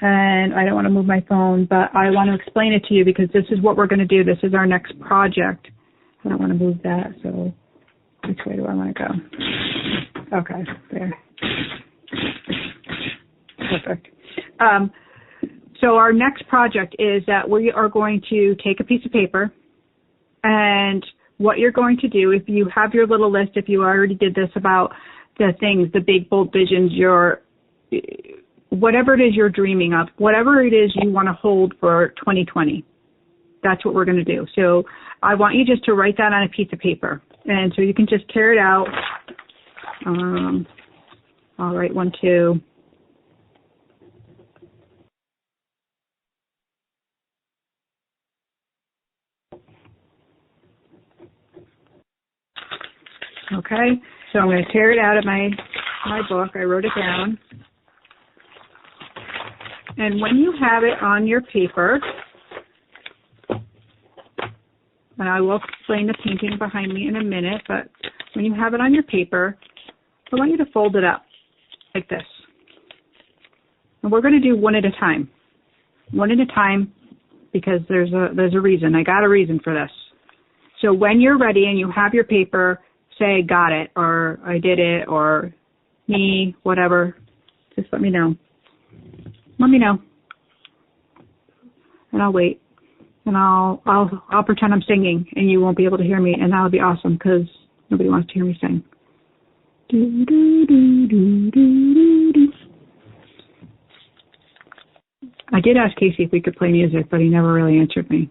And I don't want to move my phone, but I want to explain it to you because this is what we're going to do. This is our next project. I don't want to move that, so which way do I want to go? Okay, there. Perfect. So our next project is that we are going to take a piece of paper, and what you're going to do, if you have your little list, if you already did this about the things, the big, bold visions, whatever it is you're dreaming of, whatever it is you want to hold for 2020, that's what we're going to do. So I want you just to write that on a piece of paper. And so you can just tear it out. I'll write one too. Okay, so I'm going to tear it out of my book. I wrote it down. And when you have it on your paper, and I will explain the painting behind me in a minute, but when you have it on your paper, I want you to fold it up like this. And we're going to do one at a time. One at a time because there's a reason. I got a reason for this. So when you're ready and you have your paper, say, got it, or I did it, or me, whatever. Just let me know. Let me know. And I'll wait. And I'll pretend I'm singing, and you won't be able to hear me, and that'll be awesome, because nobody wants to hear me sing. Do, do, do, do, do, do. I did ask Casey if we could play music, but he never really answered me.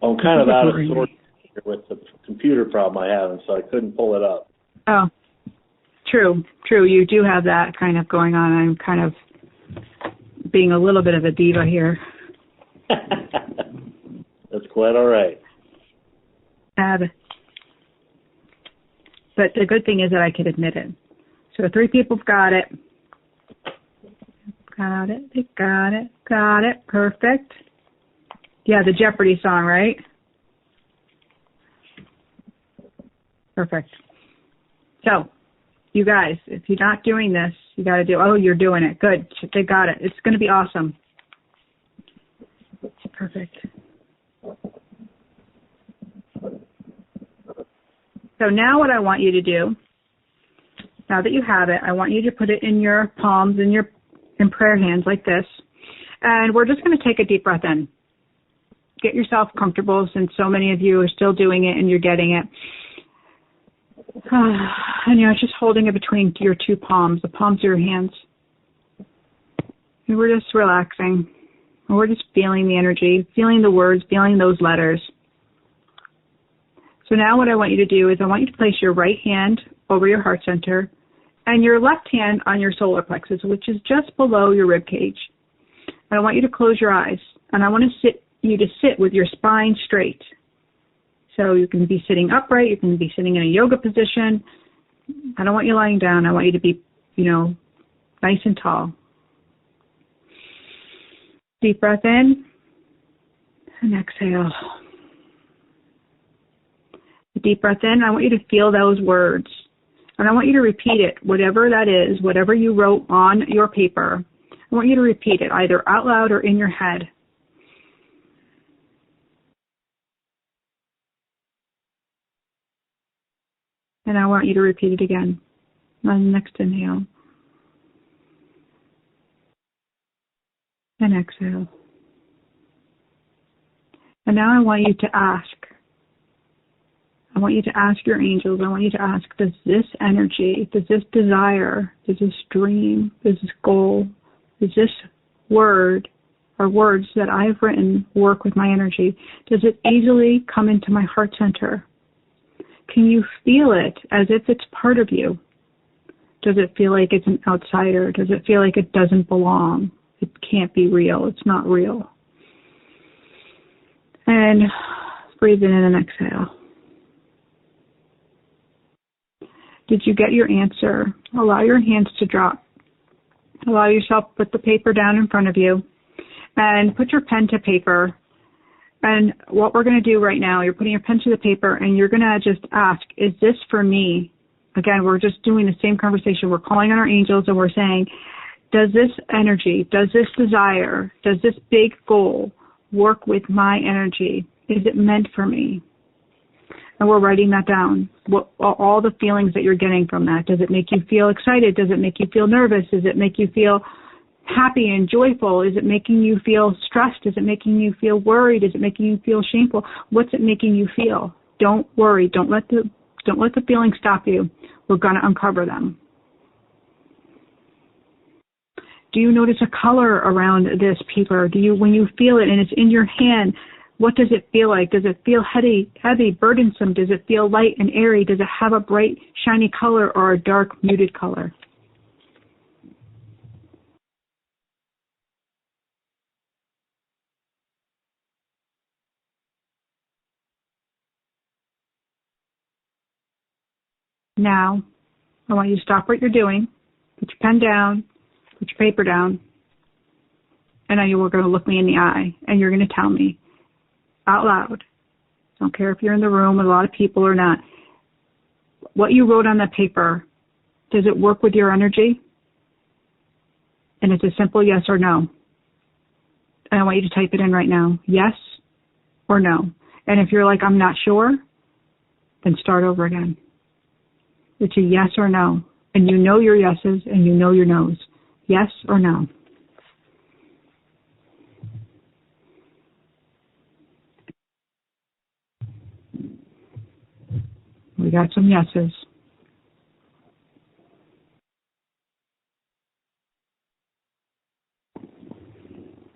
I'm kind of out of sorts with the computer problem I have, and so I couldn't pull it up. Oh, true. You do have that kind of going on. I'm kind of being a little bit of a diva here. That's quite all right. But the good thing is that I can admit it. So 3 people have got it. Got it. Got it. Got it. Perfect. Yeah, the Jeopardy song, right? Perfect. So, you guys, if you're not doing this, you got to do. Oh, you're doing it. Good. They got it. It's going to be awesome. Perfect. So now what I want you to do, now that you have it, I want you to put it in your palms, in prayer hands like this. And we're just going to take a deep breath in. Get yourself comfortable, since so many of you are still doing it and you're getting it. And you're just holding it between your two palms, the palms of your hands. And we're just relaxing. And we're just feeling the energy, feeling the words, feeling those letters. So now what I want you to do is I want you to place your right hand over your heart center and your left hand on your solar plexus, which is just below your rib cage. And I want you to close your eyes. And I want you to sit with your spine straight. So you can be sitting upright. You can be sitting in a yoga position. I don't want you lying down. I want you to be, nice and tall. Deep breath in and exhale. A deep breath in. I want you to feel those words. And I want you to repeat it, whatever that is, whatever you wrote on your paper. I want you to repeat it either out loud or in your head. And I want you to repeat it again on the next inhale. And exhale. And now I want you to ask. I want you to ask your angels. I want you to ask, does this energy, does this desire, does this dream, does this goal, does this word or words that I've written work with my energy? Does it easily come into my heart center? Can you feel it as if it's part of you? Does it feel like it's an outsider? Does it feel like it doesn't belong? It can't be real. It's not real. And breathe in and exhale. Did you get your answer? Allow your hands to drop. Allow yourself to put the paper down in front of you and put your pen to paper. And what we're going to do right now, you're putting your pen to the paper and you're going to just ask, is this for me? Again, we're just doing the same conversation. We're calling on our angels and we're saying, does this energy, does this desire, does this big goal work with my energy? Is it meant for me? And we're writing that down. All the feelings that you're getting from that. Does it make you feel excited? Does it make you feel nervous? Does it make you feel happy and joyful? Is it making you feel stressed? Is it making you feel worried? Is it making you feel shameful? What's it making you feel? Don't worry. Don't let the feelings stop you. We're going to uncover them. Do you notice a color around this paper? When you feel it and it's in your hand, what does it feel like? Does it feel heavy, burdensome? Does it feel light and airy? Does it have a bright, shiny color or a dark, muted color? Now, I want you to stop what you're doing, put your pen down, put your paper down, and now you're going to look me in the eye, and you're going to tell me out loud, don't care if you're in the room with a lot of people or not, what you wrote on that paper, does it work with your energy? And it's a simple yes or no. And I want you to type it in right now, yes or no. And if you're like, I'm not sure, then start over again. It's a yes or no. And you know your yeses and you know your nos. Yes or no. We got some yeses.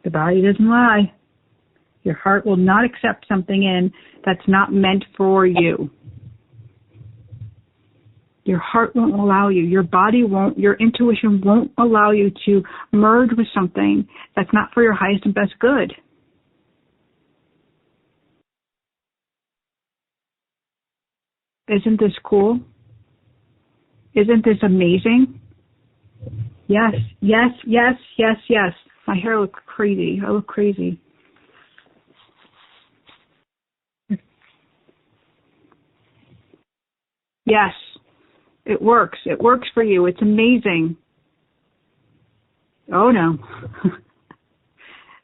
The body doesn't lie. Your heart will not accept something in that's not meant for you. Your heart won't allow you. Your body won't. Your intuition won't allow you to merge with something that's not for your highest and best good. Isn't this cool? Isn't this amazing? Yes, yes, yes, yes, yes. My hair looks crazy. I look crazy. Yes, it works. It works for you. It's amazing. Oh, no.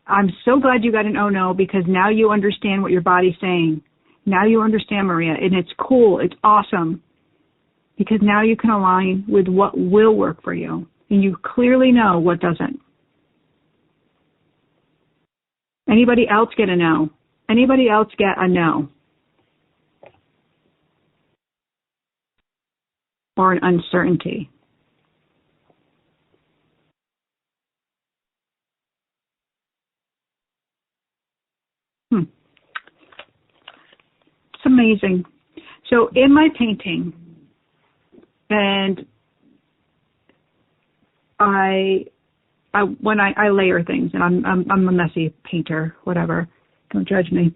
I'm so glad you got an oh, no, because now you understand what your body's saying. Now you understand, Maria, and it's cool. It's awesome. Because now you can align with what will work for you, and you clearly know what doesn't. Anybody else get a no? Anybody else get a no? Or an uncertainty? It's amazing. So in my painting, and when I layer things, and I'm a messy painter, whatever, don't judge me.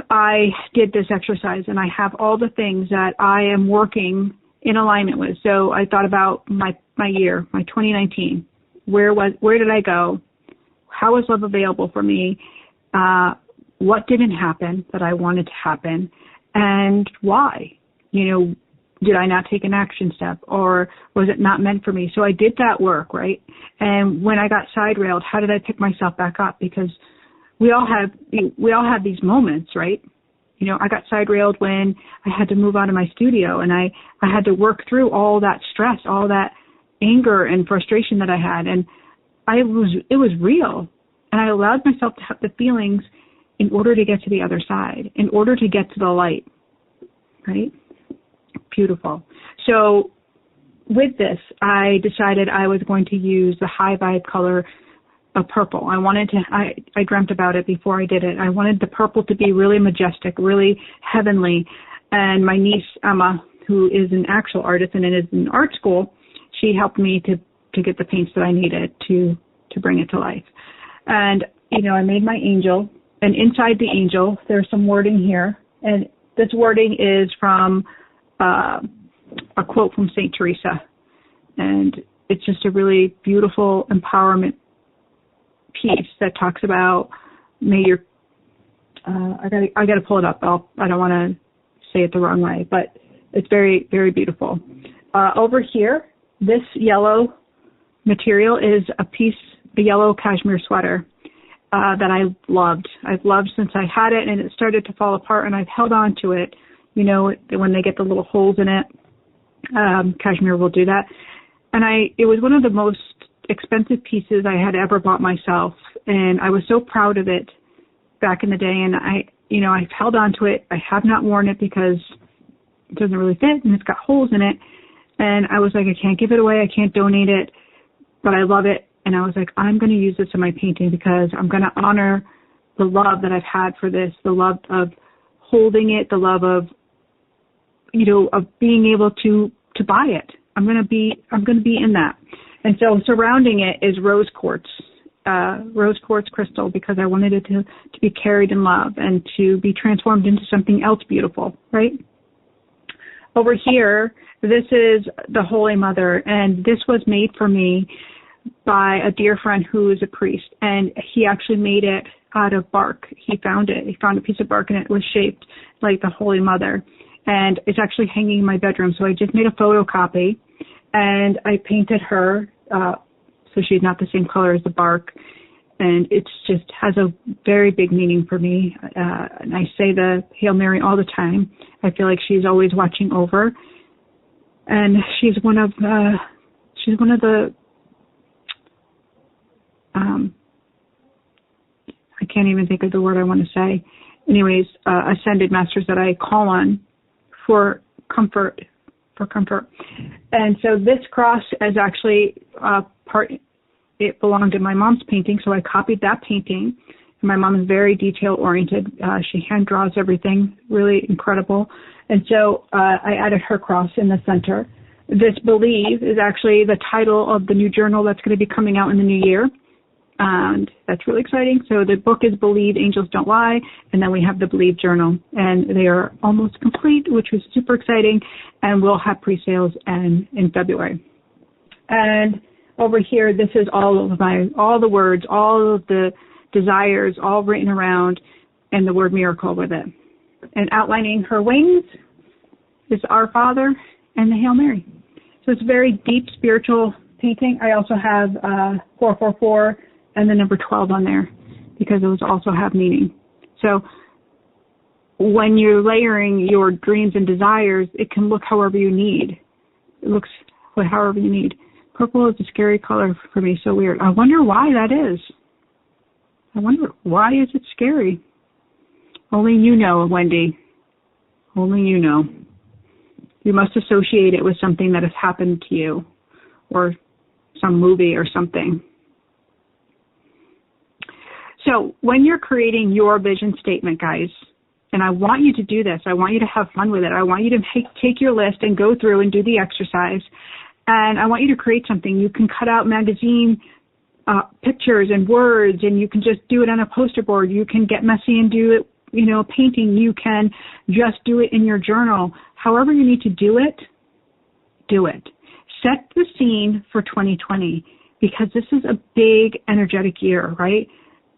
I did this exercise, and I have all the things that I am working in alignment with. So I thought about my year, my 2019. Where did I go? How was love available for me? What didn't happen that I wanted to happen, and why? Did I not take an action step, or was it not meant for me? So I did that work, right? And when I got side railed, how did I pick myself back up? Because we all have these moments, right? I got side railed when I had to move out of my studio, and I had to work through all that stress, all that anger and frustration that I had, and it was real, and I allowed myself to have the feelings in order to get to the other side, in order to get to the light, right? Beautiful. So with this, I decided I was going to use the high vibe color of purple. I dreamt about it before I did it. I wanted the purple to be really majestic, really heavenly. And my niece, Emma, who is an actual artist and is in art school, she helped me to get the paints that I needed to bring it to life. And, I made my angel. And inside the angel, there's some wording here. And this wording is from a quote from St. Teresa. And it's just a really beautiful empowerment piece that talks about, may your, I gotta pull it up. I don't want to say it the wrong way, but it's very, very beautiful. Over here, this yellow material is a yellow cashmere sweater that I loved. I've loved since I had it, and it started to fall apart, and I've held on to it. When they get the little holes in it, cashmere will do that. And it was one of the most expensive pieces I had ever bought myself, and I was so proud of it back in the day. And I've held on to it. I have not worn it because it doesn't really fit, and it's got holes in it. And I was like, I can't give it away. I can't donate it, but I love it. And I was like, I'm going to use this in my painting because I'm going to honor the love that I've had for this, the love of holding it, the love of, of being able to buy it. I'm going to be in that. And so surrounding it is rose quartz crystal, because I wanted it to be carried in love and to be transformed into something else beautiful, right? Over here, this is the Holy Mother, and this was made for me by a dear friend who is a priest, and he actually made it out of bark. He found a piece of bark, and it was shaped like the Holy Mother, and it's actually hanging in my bedroom. So I just made a photocopy, and I painted her so she's not the same color as the bark, and it just has a very big meaning for me. And I say the Hail Mary all the time. I feel like she's always watching over, and she's one of the I can't even think of the word I want to say. Anyways, ascended masters that I call on for comfort. And so this cross is actually it belonged in my mom's painting, so I copied that painting. And my mom is very detail oriented. She hand draws everything, really incredible. And so I added her cross in the center. This Believe is actually the title of the new journal that's going to be coming out in the new year. And that's really exciting. So the book is Believe, Angels Don't Lie, and then we have the Believe journal. And they are almost complete, which was super exciting, and we'll have pre-sales in February. And over here, this is all the words, all of the desires, all written around, and the word miracle with it. And outlining her wings is Our Father and the Hail Mary. So it's a very deep spiritual painting. I also have 444 and the number 12 on there because those also have meaning. So when you're layering your dreams and desires, it can look however you need. It looks however you need. Purple is a scary color for me, so weird. I wonder why that is. I wonder, why is it scary? Only you know, Wendy. Only you know. You must associate it with something that has happened to you or some movie or something. So when you're creating your vision statement, guys, and I want you to do this, I want you to have fun with it. I want you to take your list and go through and do the exercise. And I want you to create something. You can cut out magazine pictures and words, and you can just do it on a poster board. You can get messy and do it, painting. You can just do it in your journal. However you need to do it, do it. Set the scene for 2020 because this is a big energetic year, right?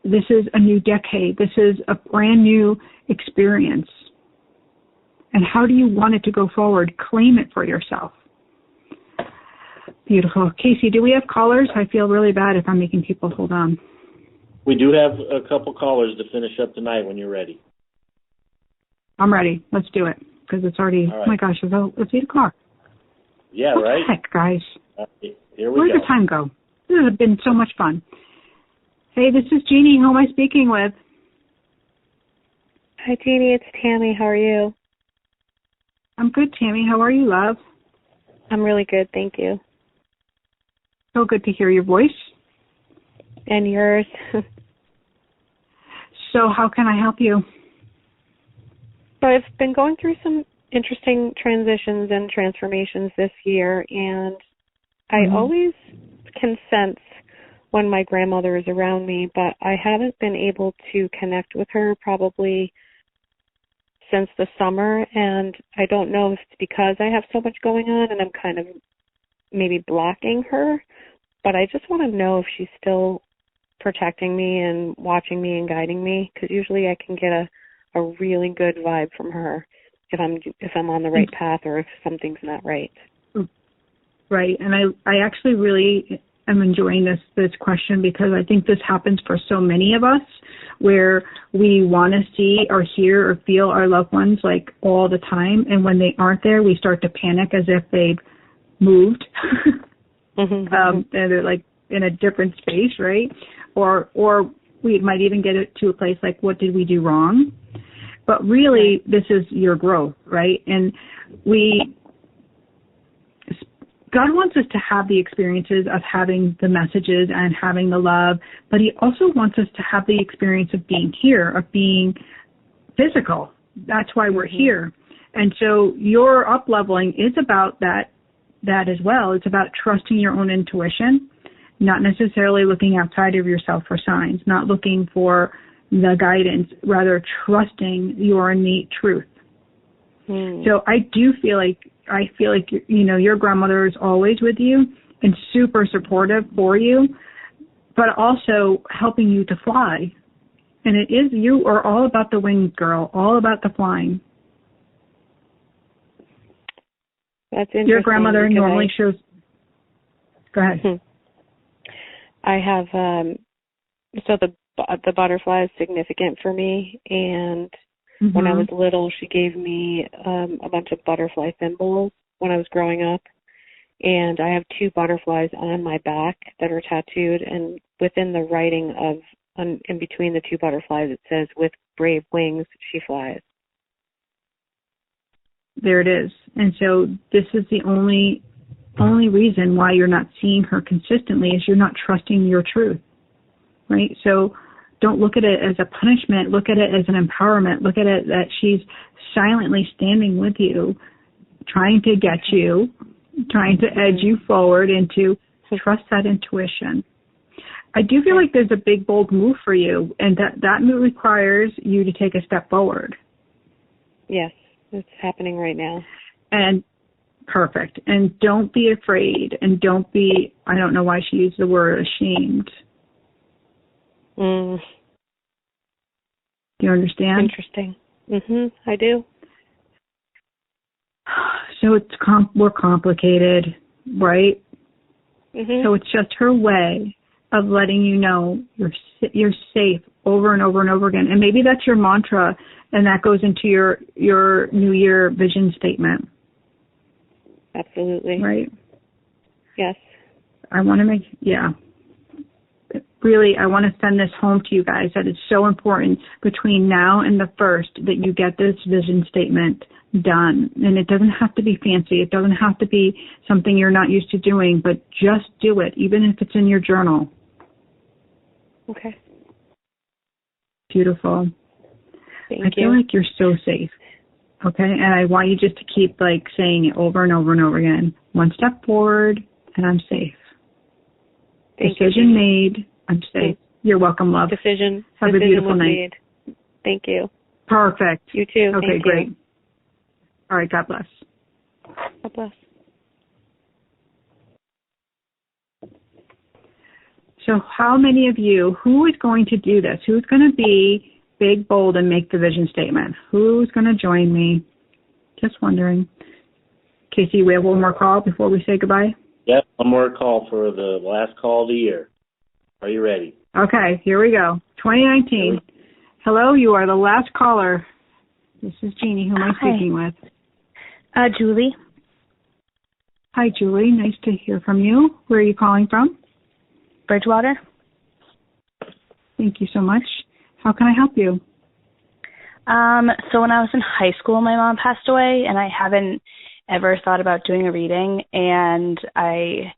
This is a new decade. This is a brand new experience. And how do you want it to go forward? Claim it for yourself. Beautiful. Casey, do we have callers? I feel really bad if I'm making people hold on. We do have a couple callers to finish up tonight when you're ready. I'm ready. Let's do it because it's already, right. Oh my gosh, it's 8 o'clock. Yeah, what right? What the heck, guys? Here we Where'd go. the time go? This has been so much fun. Hey, this is Jeannie. Who am I speaking with? Hi, Jeannie. It's Tammy. How are you? I'm good, Tammy. How are you, love? I'm really good. Thank you. So good to hear your voice. And yours. So how can I help you? So I've been going through some interesting transitions and transformations this year, and I always can sense when my grandmother is around me, but I haven't been able to connect with her probably since the summer, and I don't know if it's because I have so much going on and I'm kind of maybe blocking her, but I just want to know if she's still protecting me and watching me and guiding me, because usually I can get a really good vibe from her if I'm on the right path or if something's not right. Right, and I actually really am enjoying this question because I think this happens for so many of us where we want to see or hear or feel our loved ones like all the time, and when they aren't there, we start to panic as if they've moved and they're like in a different space, right? Or we might even get it to a place like, what did we do wrong? But really, this is your growth, right? And God wants us to have the experiences of having the messages and having the love, but He also wants us to have the experience of being here, of being physical. That's why we're here. And so your up-leveling is about that as well. It's about trusting your own intuition, not necessarily looking outside of yourself for signs, not looking for the guidance, rather trusting your innate truth. So I feel like your grandmother is always with you and super supportive for you, but also helping you to fly. And it is, you are all about the wings, girl, all about the flying. That's interesting. Your grandmother normally shows. Go ahead. I have so the butterfly is significant for me, and when I was little, she gave me a bunch of butterfly symbols when I was growing up, and I have 2 butterflies on my back that are tattooed, and within the writing in between the 2 butterflies, it says, "With brave wings, she flies." There it is. And so this is the only reason why you're not seeing her consistently is you're not trusting your truth, right? So don't look at it as a punishment. Look at it as an empowerment. Look at it that she's silently standing with you, trying to get you, trying to edge you forward into trust that intuition. I do feel like there's a big, bold move for you, and that move requires you to take a step forward. Yes, it's happening right now. And Perfect. And don't be afraid, and don't be, I don't know why she used the word ashamed. Mm. Do you understand? Interesting. I do. So it's we're complicated, right? So it's just her way of letting you know you're safe over and over and over again. And maybe that's your mantra, and that goes into your New Year vision statement. Absolutely. Right? Yes. I want to really, I want to send this home to you guys, that it's so important between now and the 1st that you get this vision statement done. And it doesn't have to be fancy. It doesn't have to be something you're not used to doing, but just do it, even if it's in your journal. Okay. Beautiful. Thank I you. feel like you're so safe. Okay? And I want you just to keep saying it over and over and over again. One step forward, and I'm safe. Decision made. I'm safe. You're welcome, love. Decision. Have a beautiful night. Made. Thank you. Perfect. You too. Okay, Thank great. You. All right, God bless. God bless. So how many of you, who is going to do this? Who's going to be big, bold, and make the vision statement? Who's going to join me? Just wondering. Casey, we have one more call before we say goodbye? Yep, one more call for the last call of the year. Are you ready? Okay, here we go. 2019. Hello, you are the last caller. This is Jeannie. Who am I speaking with? Julie. Hi, Julie. Nice to hear from you. Where are you calling from? Bridgewater. Thank you so much. How can I help you? So when I was in high school, my mom passed away, and I haven't ever thought about doing a reading, and I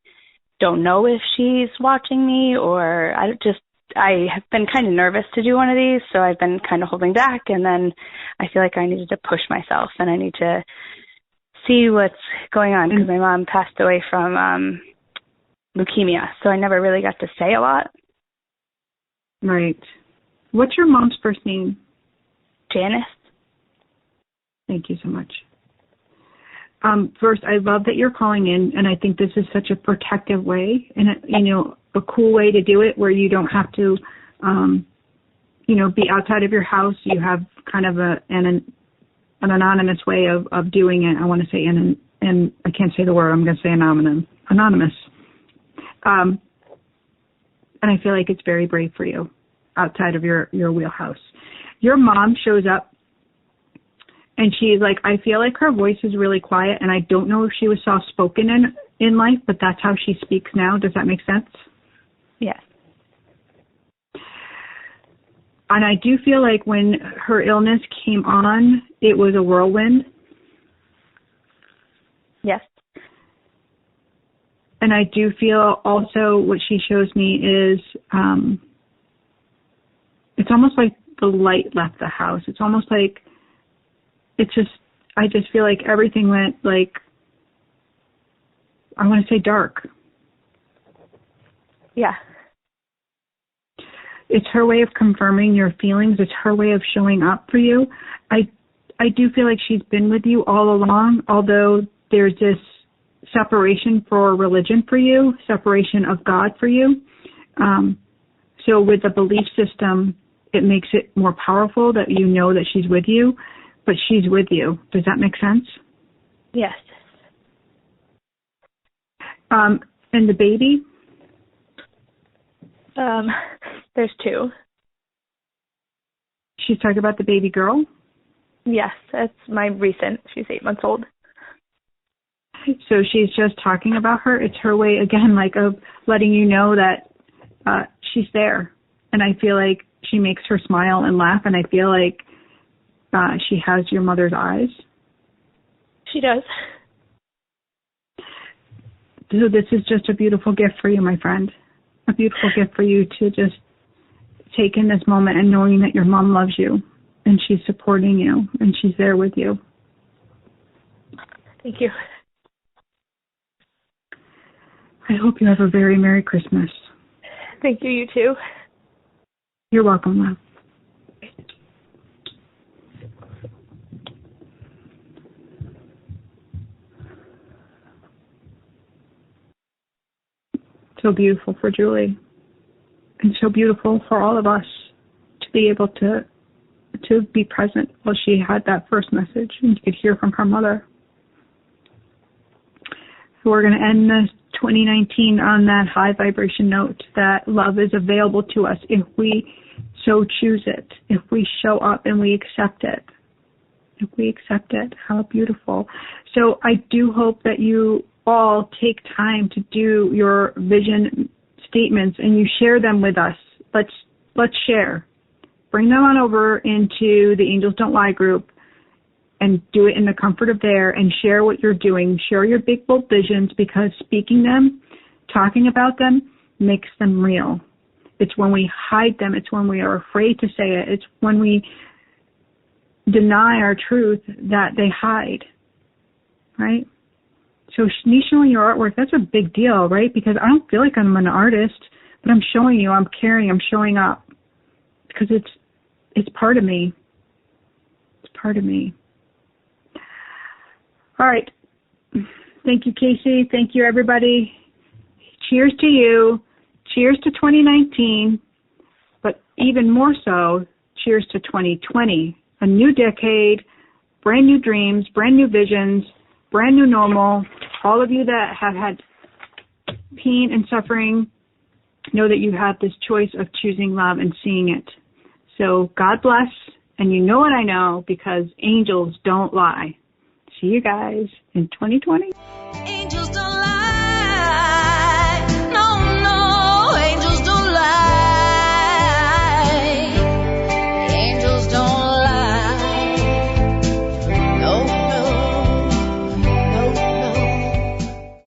don't know if she's watching me, or I have been kind of nervous to do one of these, so I've been kind of holding back, and then I feel like I needed to push myself, and I need to see what's going on, because my mom passed away from leukemia, so I never really got to say a lot. Right. What's your mom's first name? Janice. Thank you so much. First, I love that you're calling in, and I think this is such a protective way, and a cool way to do it, where you don't have to, be outside of your house. You have kind of an anonymous way of doing it. I want to say and I can't say the word. I'm going to say anonymous. And I feel like it's very brave for you, outside of your wheelhouse. Your mom shows up, and she's like, I feel like her voice is really quiet, and I don't know if she was soft-spoken in life, but that's how she speaks now. Does that make sense? Yes. And I do feel like when her illness came on, it was a whirlwind. Yes. And I do feel also what she shows me is it's almost like the light left the house. It's almost like I just feel like everything went I want to say dark. Yeah. It's her way of confirming your feelings. It's her way of showing up for you. I do feel like she's been with you all along, although there's this separation for religion for you, separation of God for you. So with the belief system, it makes it more powerful that you know that she's with you, but she's with you. Does that make sense? Yes. And the baby? There's two. She's talking about the baby girl? Yes, that's my recent. She's 8 months old. So she's just talking about her. It's her way, again, of letting you know that she's there. And I feel like she makes her smile and laugh, and I feel like she has your mother's eyes. She does. So this is just a beautiful gift for you, my friend. A beautiful gift for you to just take in this moment and knowing that your mom loves you and she's supporting you and she's there with you. Thank you. I hope you have a very Merry Christmas. Thank you, you too. You're welcome, love. So beautiful for Julie, and so beautiful for all of us to be able to be present while she had that first message and you could hear from her mother. So we're going to end this 2019 on that high vibration note that love is available to us if we so choose it, if we show up and we accept it. If we accept it, how beautiful. So I do hope that you all take time to do your vision statements and you share them with us. Let's share. Bring them on over into the Angels Don't Lie group and do it in the comfort of there and share what you're doing. Share your big, bold visions because speaking them, talking about them, makes them real. It's when we hide them. It's when we are afraid to say it. It's when we deny our truth that they hide, right? So me showing your artwork, that's a big deal, right? Because I don't feel like I'm an artist, but I'm showing you, I'm caring, I'm showing up because it's part of me. It's part of me. All right. Thank you, Casey. Thank you, everybody. Cheers to you. Cheers to 2019. But even more so, cheers to 2020. A new decade, brand new dreams, brand new visions, brand new normal. All of you that have had pain and suffering, know that you have this choice of choosing love and seeing it. So God bless, and you know what I know because angels don't lie. See you guys in 2020.